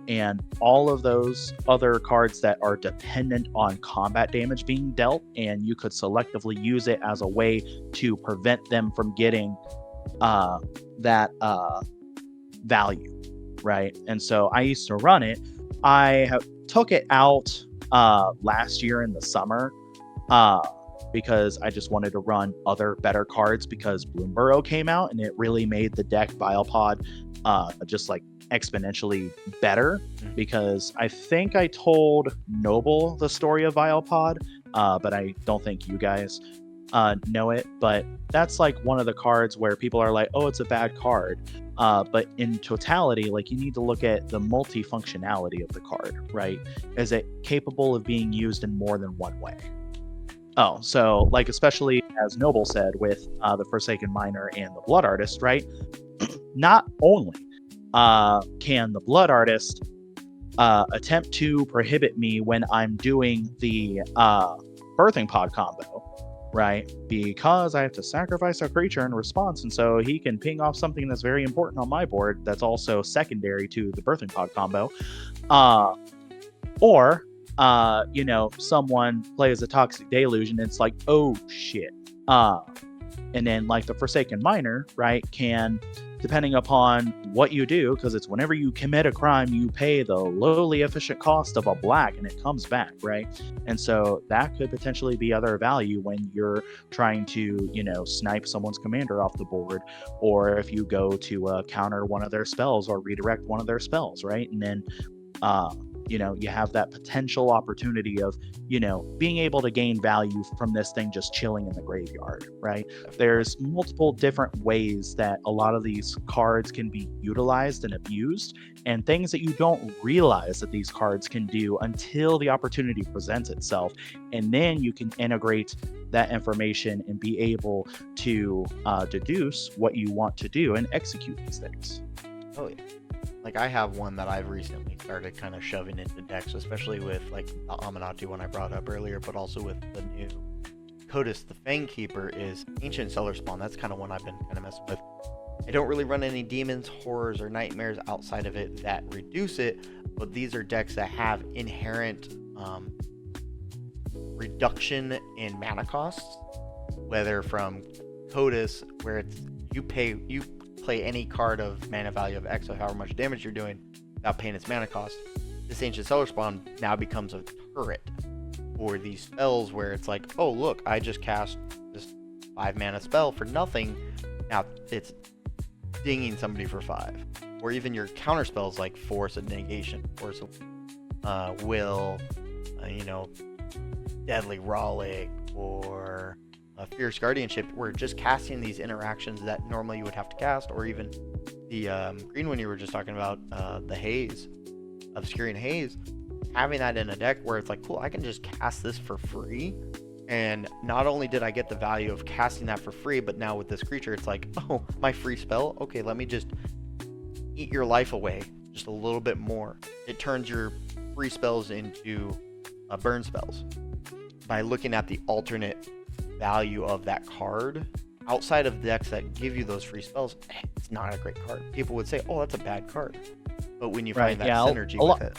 and all of those other cards that are dependent on combat damage being dealt, and you could selectively use it as a way to prevent them from getting that value, right? And so I used to run it. I took it out last year in the summer because I just wanted to run other better cards because Bloomburrow came out and it really made the deck Vilepod just like exponentially better, because I think I told Noble the story of Vilepod, but I don't think you guys know it. But that's like one of the cards where people are like, oh, it's a bad card, but in totality, like, you need to look at the multifunctionality of the card, right? Is it capable of being used in more than one way? Oh, so like, especially as Noble said with the Forsaken Miner and the Blood Artist, right? Not only can the Blood Artist attempt to prohibit me when I'm doing the Birthing Pod combo, right? Because I have to sacrifice a creature in response, and so he can ping off something that's very important on my board that's also secondary to the Birthing Pod combo. Or someone plays a Toxic Deluge and it's like, oh shit. And then like the Forsaken Miner, right, can, depending upon what you do, because it's whenever you commit a crime, you pay the lowly efficient cost of a black and it comes back, right? And so that could potentially be other value when you're trying to, snipe someone's commander off the board, or if you go to counter one of their spells or redirect one of their spells, right? And then you have that potential opportunity of, being able to gain value from this thing just chilling in the graveyard, right? There's multiple different ways that a lot of these cards can be utilized and abused, and things that you don't realize that these cards can do until the opportunity presents itself. And then you can integrate that information and be able to deduce what you want to do and execute these things. Oh, yeah. Like, I have one that I've recently started kind of shoving into decks, especially with, like, the Aminatu one I brought up earlier, but also with the new Codis the Fangkeeper is Ancient Cellar Spawn. That's kind of one I've been kind of messing with. I don't really run any demons, horrors, or nightmares outside of it that reduce it, but these are decks that have inherent reduction in mana costs, whether from Codis, where it's you play any card of mana value of X, or however much damage you're doing without paying its mana cost. This Ancient Cellar Spawn now becomes a turret for these spells where it's like, oh look, I just cast this 5 mana spell for nothing. Now it's dinging somebody for 5. Or even your counter spells like Force of Negation, Force of Will, Deadly Rollick, or Fierce Guardianship, where just casting these interactions that normally you would have to cast, or even the green one you were just talking about, the Haze, Obscuring Haze, having that in a deck where it's like, cool, I can just cast this for free, and not only did I get the value of casting that for free, but now with this creature, it's like, oh, my free spell? Okay, let me just eat your life away just a little bit more. It turns your free spells into burn spells by looking at the alternate value of that card. Outside of decks that give you those free spells, it's not a great card. People would say, oh, that's a bad card. But when you find that synergy with it.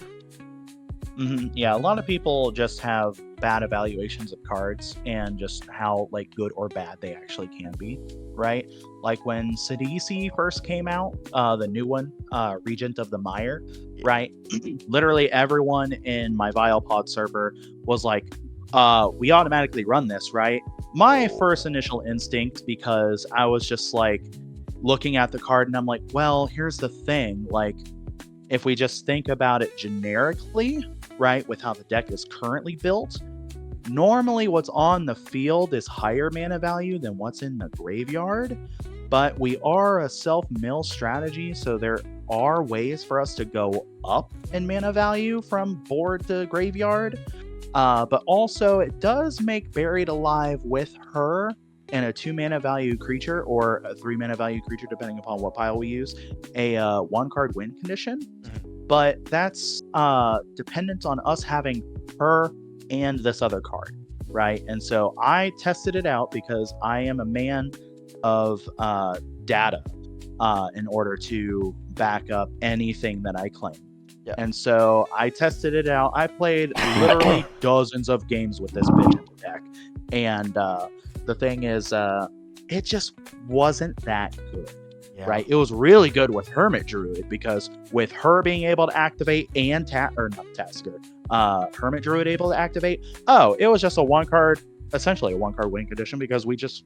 Yeah, a lot of people just have bad evaluations of cards and just how good or bad they actually can be, right? Like when Sidisi first came out, the new one, Regent of the Mire, right? Literally everyone in my Vilepod server was like, we automatically run this, right? My first initial instinct, because I was just looking at the card and I'm like, well, here's the thing, if we just think about it generically, right, with how the deck is currently built, normally what's on the field is higher mana value than what's in the graveyard, but we are a self-mill strategy, so there are ways for us to go up in mana value from board to graveyard. But also, it does make Buried Alive with her and a 2 mana value creature, or a 3 mana value creature, depending upon what pile we use, a 1-card win condition. But that's dependent on us having her and this other card, right? And so I tested it out because I am a man of data in order to back up anything that I claim. Yeah. And so I tested it out. I played literally dozens of games with this bitch in the deck. And the thing is, it just wasn't that good, right? It was really good with Hermit Druid, because with her being able to activate and Hermit Druid able to activate, it was just essentially a 1-card win condition, because we just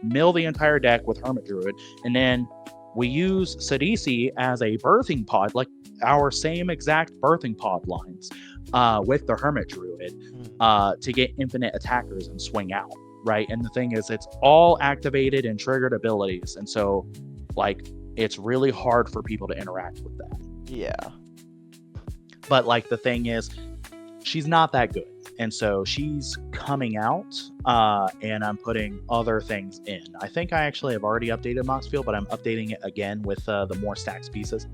mill the entire deck with Hermit Druid, and then we use Sidisi as a birthing pod, like our same exact birthing pod lines, with the Hermit Druid, to get infinite attackers and swing out, right? And the thing is, it's all activated and triggered abilities, and so it's really hard for people to interact with that. Yeah. But the thing is, she's not that good, and so she's coming out, and I'm putting other things in. I think I actually have already updated Moxfield, but I'm updating it again with the more stacks pieces.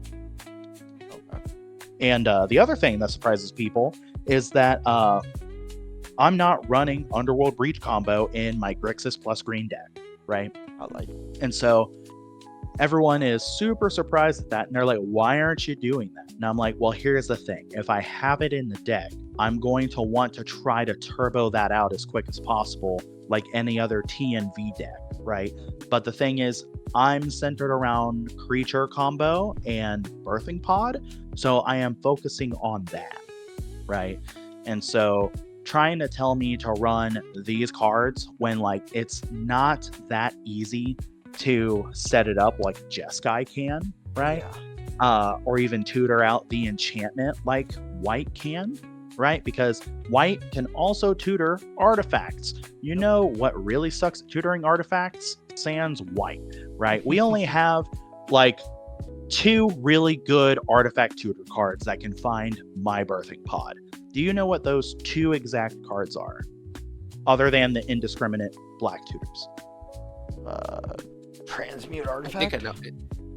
Okay. And the other thing that surprises people is that I'm not running Underworld Breach combo in my Grixis plus green deck, right? I like it. And so everyone is super surprised at that, and they're like, why aren't you doing that? And I'm like, well, here's the thing. If I have it in the deck, I'm going to want to try to turbo that out as quick as possible, like any other TNV deck, right? But the thing is, I'm centered around creature combo and birthing pod, so I am focusing on that, right? And so trying to tell me to run these cards when like it's not that easy to set it up like Jeskai can, right? Or even tutor out the enchantment like White can, right? Because White can also tutor artifacts. You know what really sucks at tutoring artifacts? Sans White, right? We only have like 2 really good artifact tutor cards that can find my birthing pod. Do you know what those 2 exact cards are? Other than the indiscriminate black tutors. Transmute I artifact. think I know.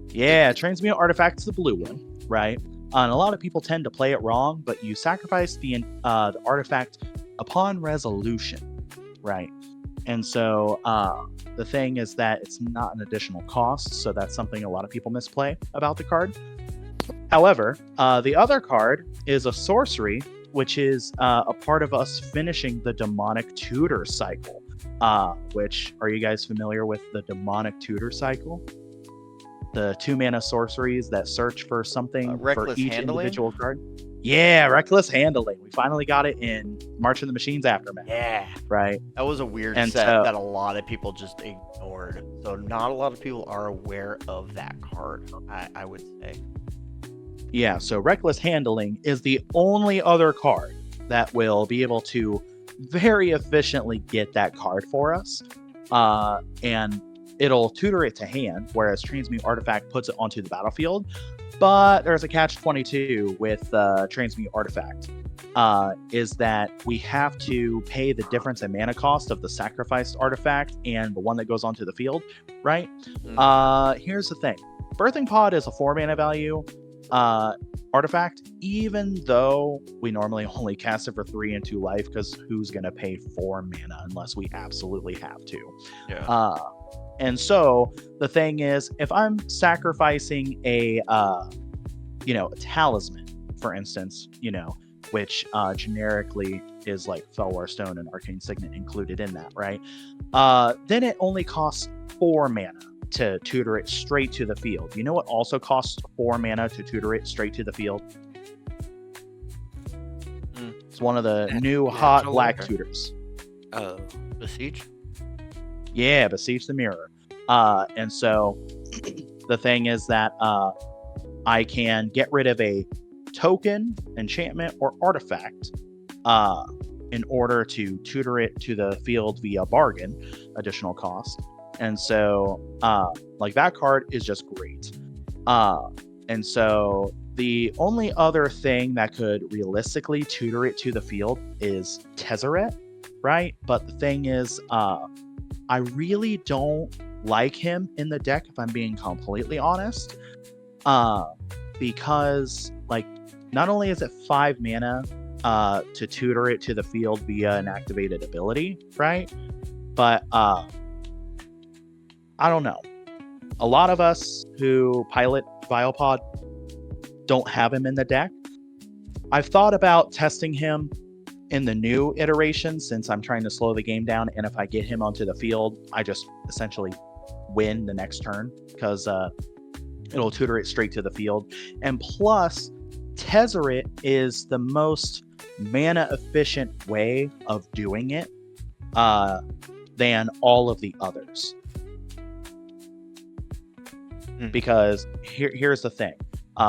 Yeah, Transmute Artifact's the blue one, right? And a lot of people tend to play it wrong, but you sacrifice the artifact upon resolution, right? And so the thing is that it's not an additional cost, so that's something a lot of people misplay about the card. However, the other card is a sorcery, which is a part of us finishing the demonic tutor cycle. Which, are you guys familiar with the demonic tutor cycle? The 2 mana sorceries that search for something for Reckless each Handling? individual card. Yeah, Reckless Handling. We finally got it in March of the Machines Aftermath. Yeah, Right. that was a weird And set so- that a lot of people just ignored. So not a lot of people are aware of that card. I would say. Yeah, so Reckless Handling is the only other card that will be able to very efficiently get that card for us. And it'll tutor it to hand, whereas Transmute Artifact puts it onto the battlefield. But there's a catch-22 with Transmute Artifact, is that we have to pay the difference in mana cost of the sacrificed artifact and the one that goes onto the field, right? Here's the thing. Birthing Pod is a 4 mana value artifact, even though we normally only cast it for 3 and 2 life, because who's going to pay 4 mana unless we absolutely have to? Yeah. And so the thing is, if I'm sacrificing a talisman, for instance, which generically is like Felwar Stone and Arcane Signet included in that, right? Then it only costs 4 mana to tutor it straight to the field. You know what also costs 4 mana to tutor it straight to the field? It's one of the new hot Natural black Order. tutors. Oh, Besiege. Yeah, Besiege the Mirror. And so the thing is that I can get rid of a token, enchantment, or artifact in order to tutor it to the field via bargain, additional cost. And so like that card is just great. And so the only other thing that could realistically tutor it to the field is Tezzeret, right? But the thing is, I really don't like him in the deck, if I'm being completely honest. Because, like, not only is it 5 mana to tutor it to the field via an activated ability, right? But, I don't know. A lot of us who pilot Vilepod don't have him in the deck. I've thought about testing him in the new iteration, since I'm trying to slow the game down, and if I get him onto the field, I just essentially win the next turn, because it'll tutor it straight to the field. And plus, Tezzeret is the most mana efficient way of doing it than all of the others. Because here's the thing.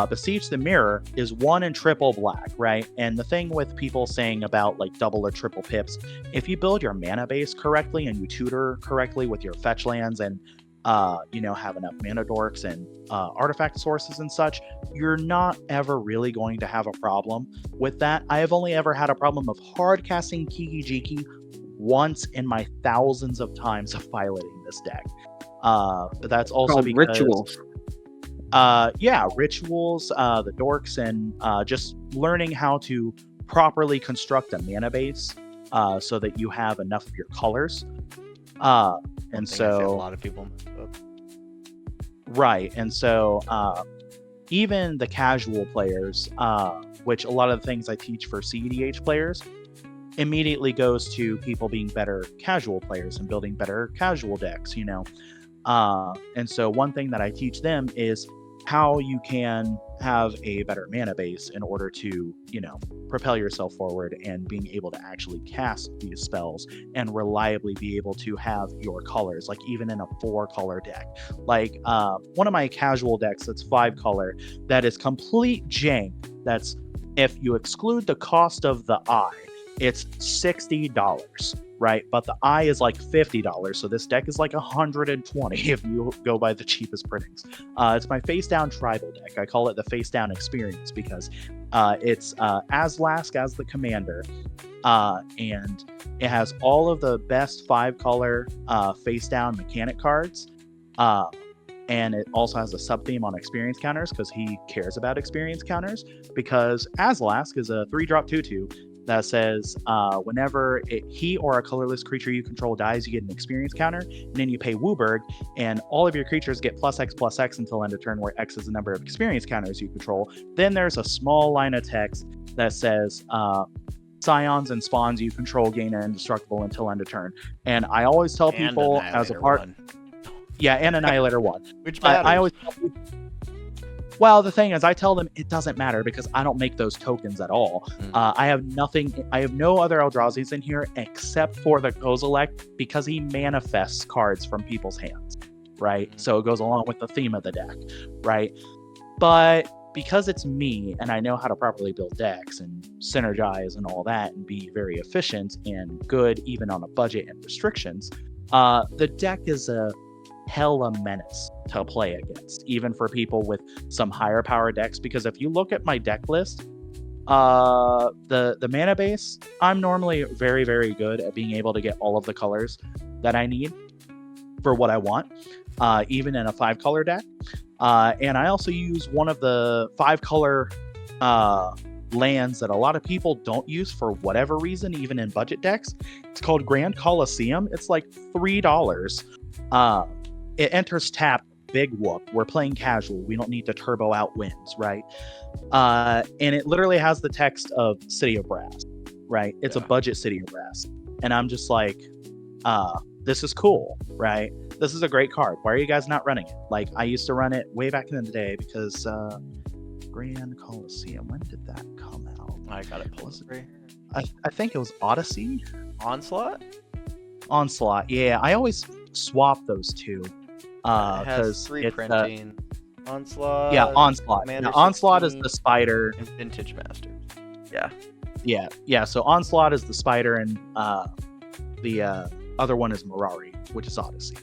Besiege the Mirror is 1 and triple black, right? And the thing with people saying about like double or triple pips, if you build your mana base correctly and you tutor correctly with your fetch lands and have enough mana dorks and artifact sources and such, you're not ever really going to have a problem with that. I have only ever had a problem of hard casting Kiki Jiki once in my thousands of times of piloting this deck. But that's also Called because rituals. Rituals, the dorks, and just learning how to properly construct a mana base so that you have enough of your colors. And I see a so, lot of people mess up. Right. And so even the casual players, which a lot of the things I teach for CEDH players, immediately goes to people being better casual players and building better casual decks, you know. And so one thing that I teach them is how you can have a better mana base in order to, you know, propel yourself forward and being able to actually cast these spells and reliably be able to have your colors, like even in a 4-color deck. Like one of my casual decks that's 5-color that is complete jank. That's, if you exclude the cost of the eye, it's $60, right? But the eye is like $50, so this deck is like $120 if you go by the cheapest printings. It's my face down tribal deck. I call it the face down experience because it's Aslask as the commander, and it has all of the best 5-color face down mechanic cards. And it also has a sub theme on experience counters because he cares about experience counters. Because Aslask is a 3-drop 2/2 that says whenever he or a colorless creature you control dies, you get an experience counter, and then you pay Wooburg, and all of your creatures get +X until end of turn, where X is the number of experience counters you control. Then there's a small line of text that says scions and spawns you control gain indestructible until end of turn. And I always tell people as a part, yeah, and Annihilator 1. Which matters. I always tell people, well, the thing is, I tell them it doesn't matter because I don't make those tokens at all. I have nothing. I have no other Eldrazi's in here except for the Kozilek because he manifests cards from people's hands, right? So it goes along with the theme of the deck, right? But because it's me and I know how to properly build decks and synergize and all that and be very efficient and good even on a budget and restrictions, the deck is a hella menace to play against, even for people with some higher power decks. Because if you look at my deck list, the mana base, I'm normally very, very good at being able to get all of the colors that I need for what I want, even in a 5-color deck. And I also use one of the 5-color lands that a lot of people don't use for whatever reason, even in budget decks. It's called Grand Coliseum. It's like $3. It enters tap, big whoop. We're playing casual. We don't need to turbo out wins, right? And it literally has the text of City of Brass, right? It's a budget City of Brass. And I'm just like, this is cool, right? This is a great card. Why are you guys not running it? Like, I used to run it way back in the day because Grand Coliseum, when did that come out? I got it pulled up right here. I think it was Odyssey? Onslaught? Onslaught, yeah. I always swap those two. It has Because 3 printing. Onslaught. Yeah, Onslaught. Commander Now, Onslaught is 16, the spider. and Vintage Masters. Yeah. So Onslaught is the spider, and the other one is Mirari, which is Odyssey.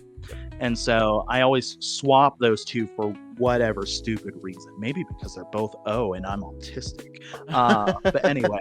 And so I always swap those two for whatever stupid reason. Maybe because they're both O and I'm autistic. But anyway.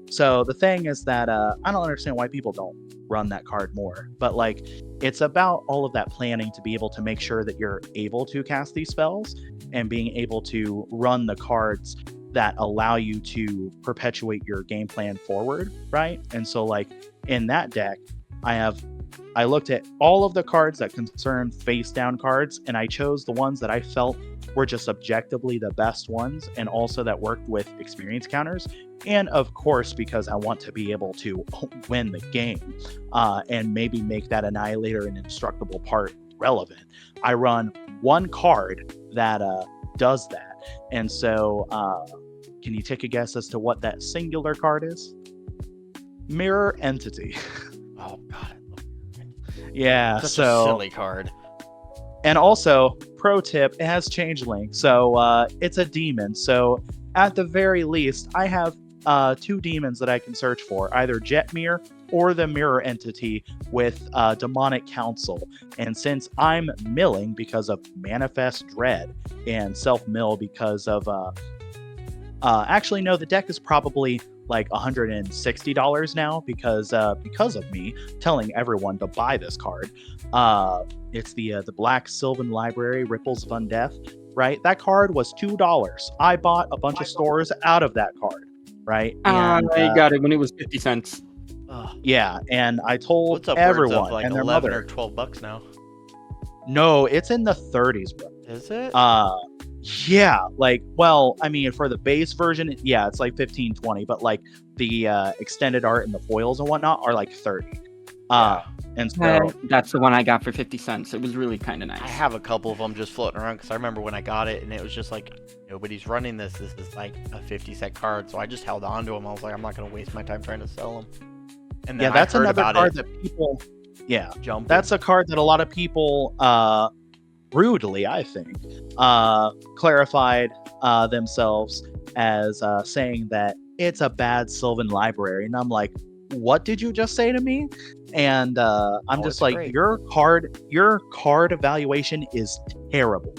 So the thing is that I don't understand why people don't run that card more. But like, it's about all of that planning to be able to make sure that you're able to cast these spells and being able to run the cards that allow you to perpetuate your game plan forward, right? And so like in that deck, I looked at all of the cards that concern face down cards, and I chose the ones that I felt were just objectively the best ones, and also that worked with experience counters. And of course, because I want to be able to win the game and maybe make that Annihilator and Indestructible part relevant, I run one card that does that. And so can you take a guess as to what that singular card is? Mirror Entity. Oh, God. Yeah, Such so a silly card. And also, pro tip, it has changeling, so it's a demon. So at the very least, I have 2 demons that I can search for, either Jetmir or the Mirror Entity with Demonic Council. And since I'm milling because of Manifest Dread and self-mill because of... actually, no, the deck is probably like $160 now because of me telling everyone to buy this card. It's the Black Sylvan Library Ripples of Undeath, right? That card was $2. I bought a bunch of stores out of that card, right? And I got it when it was 50 cents. yeah, and I told What's up, everyone of like and their 11 mother. or $12 now? No, it's in the 30s, bro. Is it? Yeah, like, well, I mean, for the base version, yeah, it's like 15, 20, but like the extended art and the foils and whatnot are like 30. And so That's the one I got for 50 cents. It was really kind of nice. I have a couple of them just floating around because I remember when I got it and it was just like, nobody's running this. This is like a 50-cent card. So I just held on to them. I was like, I'm not going to waste my time trying to sell them. And then yeah, that's I heard another about card it that people, yeah, jumping. that's a card that a lot of people, rudely, I think, clarified themselves as saying that it's a bad Sylvan library. And I'm like, what did you just say to me? And I'm Oh, just it's like, great. your card evaluation is terrible,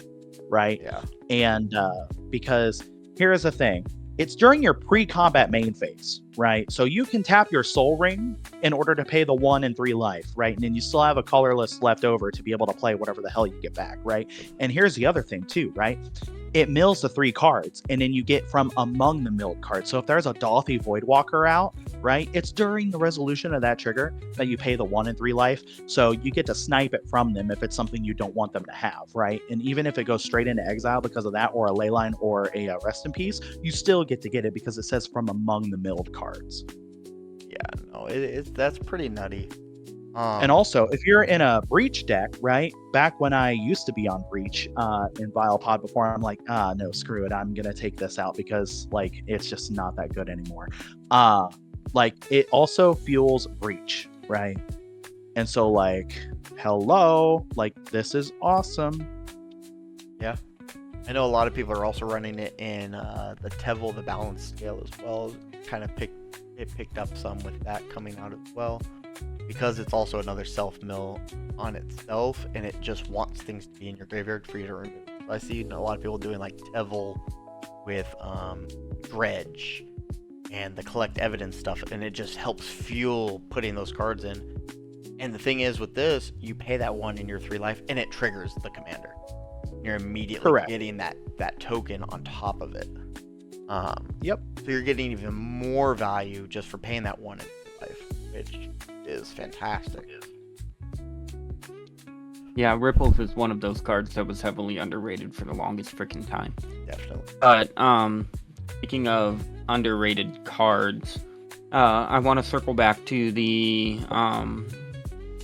right? Yeah. And because here's the thing, it's during your pre-combat main phase, right? So you can tap your soul ring in order to pay the 1 and 3 life, right? And then you still have a colorless left over to be able to play whatever the hell you get back, right? And here's the other thing too, right? It mills the 3 cards, and then you get from among the milled cards. So if there's a Dolphy Voidwalker out, right, it's during the resolution of that trigger that you pay the 1 and 3 life. So you get to snipe it from them if it's something you don't want them to have, right? And even if it goes straight into exile because of that, or a leyline, or a rest in peace, you still get to get it because it says from among the milled cards. Yeah, no, that's pretty nutty. And also, if you're in a Breach deck, right? Back when I used to be on Breach in Vilepod before, I'm like, no, screw it. I'm gonna take this out because like it's just not that good anymore. Like it also fuels Breach, right? And so like, hello, like this is awesome. Yeah. I know a lot of people are also running it in the Tevel, the balance scale as well. Kind of picked up some with that coming out as well. Because it's also another self-mill on itself, and it just wants things to be in your graveyard for you to remove. So I see a lot of people doing like Tevel with Dredge and the collect evidence stuff, and it just helps fuel putting those cards in. And the thing is with this, you pay that 1 in your 3 life, and it triggers the commander. You're immediately getting that token on top of it. Yep. So you're getting even more value just for paying that 1 in 3 life, which is fantastic. Yeah, Ripples is one of those cards that was heavily underrated for the longest freaking time. Definitely. But speaking of underrated cards, I want to circle back to the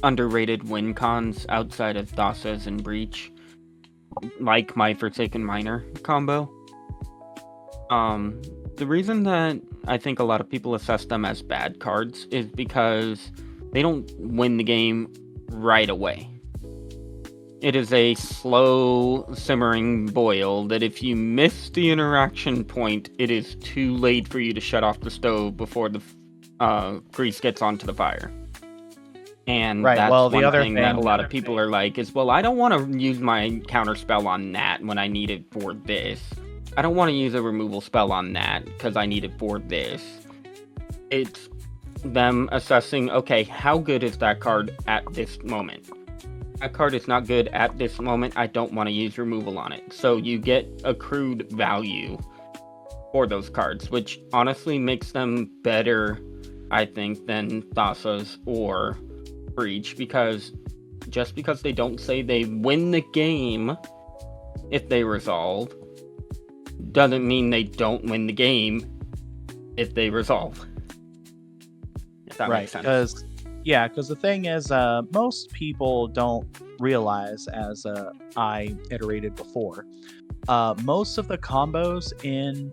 underrated win cons outside of Thassa's and Breach, like my Forsaken Miner combo. The reason that I think a lot of people assess them as bad cards is because they don't win the game right away. It is a slow simmering boil that if you miss the interaction point, it is too late for you to shut off the stove before the grease gets onto the fire. And that's one thing that a lot of people are like is, well, I don't want to use my counter spell on that when I need it for this. I don't want to use a removal spell on that because I need it for this. It's them assessing, okay, how good is that card at this moment? That card is not good at this moment. I don't want to use removal on it. So you get accrued value for those cards, which honestly makes them better, I think, than Thassa's or Breach, because just because they don't say they win the game if they resolve, doesn't mean they don't win the game if they resolve. If that makes sense. Because the thing is, most people don't realize, as I iterated before, most of the combos in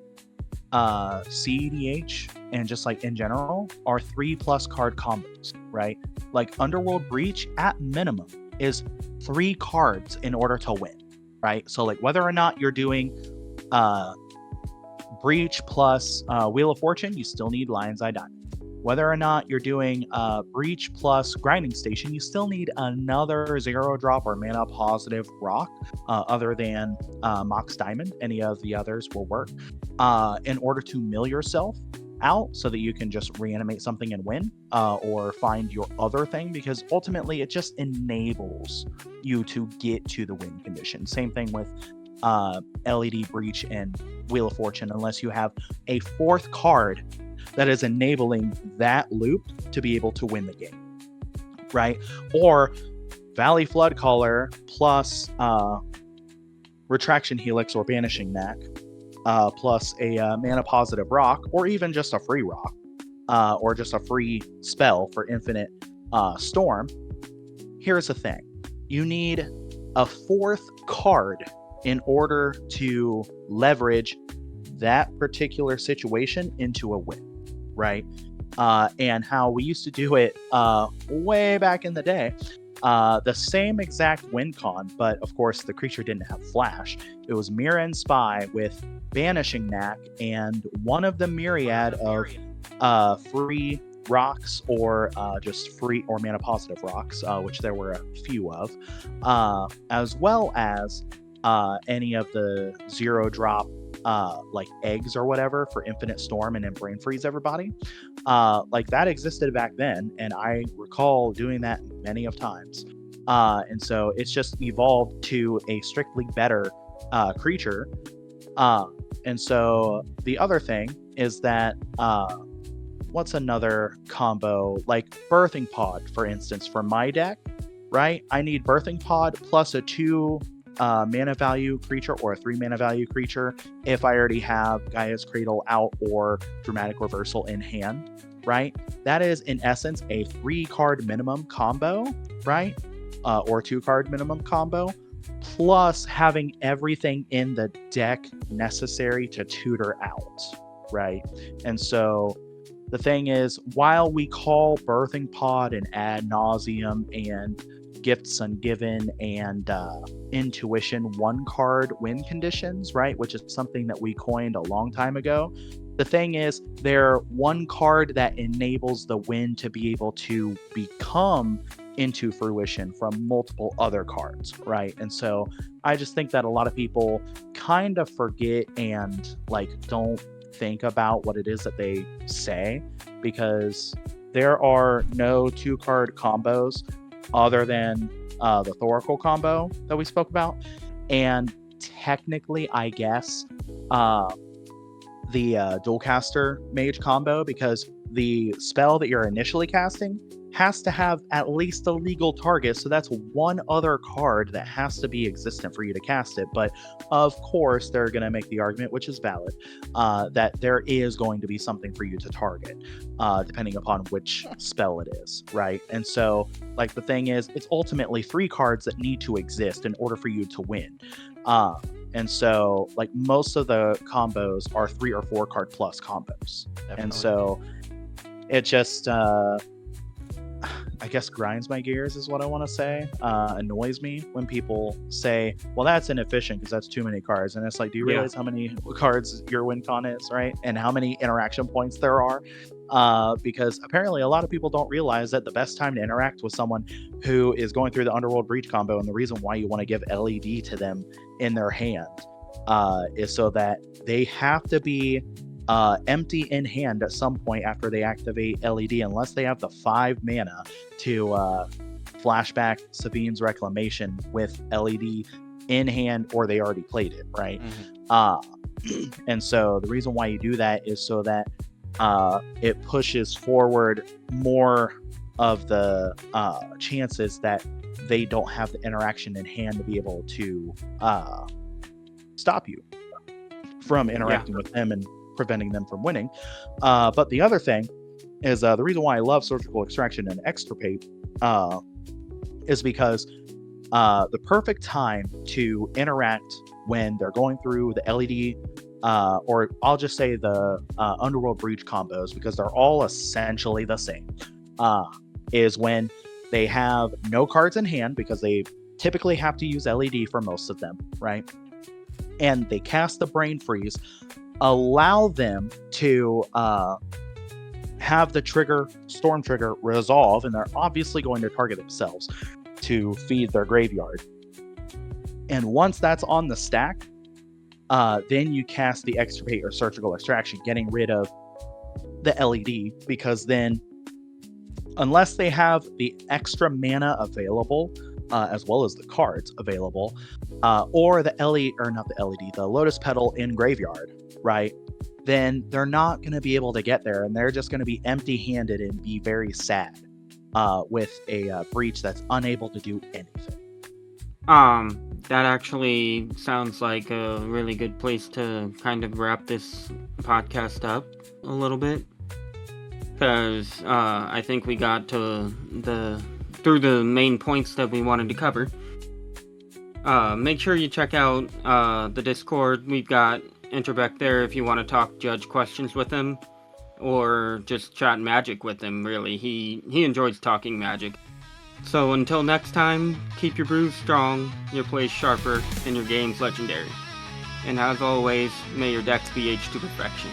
CEDH and just like in general are 3+ card combos, right? Like Underworld Breach at minimum is 3 cards in order to win, right? So like whether or not you're doing Breach plus Wheel of Fortune, you still need Lion's Eye Diamond. Whether or not you're doing Breach plus Grinding Station, you still need another 0-drop or mana positive rock, other than Mox Diamond. Any of the others will work, in order to mill yourself out so that you can just reanimate something and win, or find your other thing, because ultimately it just enables you to get to the win condition. Same thing with LED Breach and Wheel of Fortune, unless you have a 4th card that is enabling that loop to be able to win the game, right? Or Valley Flood Caller plus Retraction Helix or Banishing Knack, plus a mana positive rock, or even just a free rock, or just a free spell for infinite storm. Here's the thing. You need a 4th card in order to leverage that particular situation into a win, right? And how we used to do it way back in the day, the same exact win con, but of course the creature didn't have flash. It was Mirror and Spy with Banishing Knack and one of the myriad of free rocks or just free or mana positive rocks, which there were a few of, as well as any of the 0-drop like eggs or whatever for Infinite Storm and then Brain Freeze everybody. Like that existed back then, and I recall doing that many of times. And so it's just evolved to a strictly better creature. And so the other thing is that what's another combo, like Birthing Pod, for instance, for my deck, right? I need Birthing Pod plus a 2 mana value creature or a 3 mana value creature if I already have Gaia's Cradle out or Dramatic Reversal in hand, right? That is in essence a 3-card minimum combo, right? Or 2-card minimum combo, plus having everything in the deck necessary to tutor out, right? And so the thing is, while we call Birthing Pod and Ad Nauseam and Gifts Ungiven and Intuition 1-card win conditions, right? Which is something that we coined a long time ago. The thing is, they're 1 card that enables the win to be able to become into fruition from multiple other cards, right? And so I just think that a lot of people kind of forget and like don't think about what it is that they say, because there are no 2-card combos other than the Thoracle combo that we spoke about, and technically I guess the Dualcaster Mage combo, because the spell that you're initially casting has to have at least a legal target, so that's 1 other card that has to be existent for you to cast it. But of course they're going to make the argument, which is valid, that there is going to be something for you to target, depending upon which spell it is, right? And so like the thing is, it's ultimately 3 cards that need to exist in order for you to win. And so like most of the combos are 3 or 4 card plus combos. Definitely. And so it just I guess grinds my gears is what I want to say. Annoys me when people say, well, that's inefficient because that's too many cards. And it's like, do you realize how many cards your win con is, right? And how many interaction points there are? Because apparently a lot of people don't realize that the best time to interact with someone who is going through the Underworld Breach combo, and the reason why you want to give LED to them in their hand, is so that they have to be empty in hand at some point after they activate LED, unless they have the 5 mana to flashback Sabine's Reclamation with LED in hand, or they already played it, right? And so the reason why you do that is so that it pushes forward more of the chances that they don't have the interaction in hand to be able to stop you from interacting with them and preventing them from winning. But the other thing is the reason why I love Surgical Extraction and Extirpate is because the perfect time to interact when they're going through the LED, or I'll just say the Underworld Breach combos, because they're all essentially the same, is when they have no cards in hand, because they typically have to use LED for most of them, right? And they cast the Brain Freeze, allow them to have the trigger, Storm Trigger, resolve, and they're obviously going to target themselves to feed their graveyard. And once that's on the stack, then you cast the Extirpate or Surgical Extraction, getting rid of the LED, because then, unless they have the extra mana available, as well as the cards available, or the the Lotus Petal in graveyard, right? Then they're not going to be able to get there, and they're just going to be empty-handed and be very sad. with a breach that's unable to do anything. That actually sounds like a really good place to kind of wrap this podcast up a little bit. Because I think we got to through the main points that we wanted to cover. Make sure you check out the Discord. We've got Intrebec there if you want to talk judge questions with him. Or just chat magic with him, really. He enjoys talking magic. So until next time, keep your brews strong, your plays sharper, and your games legendary. And as always, may your decks be aged to perfection.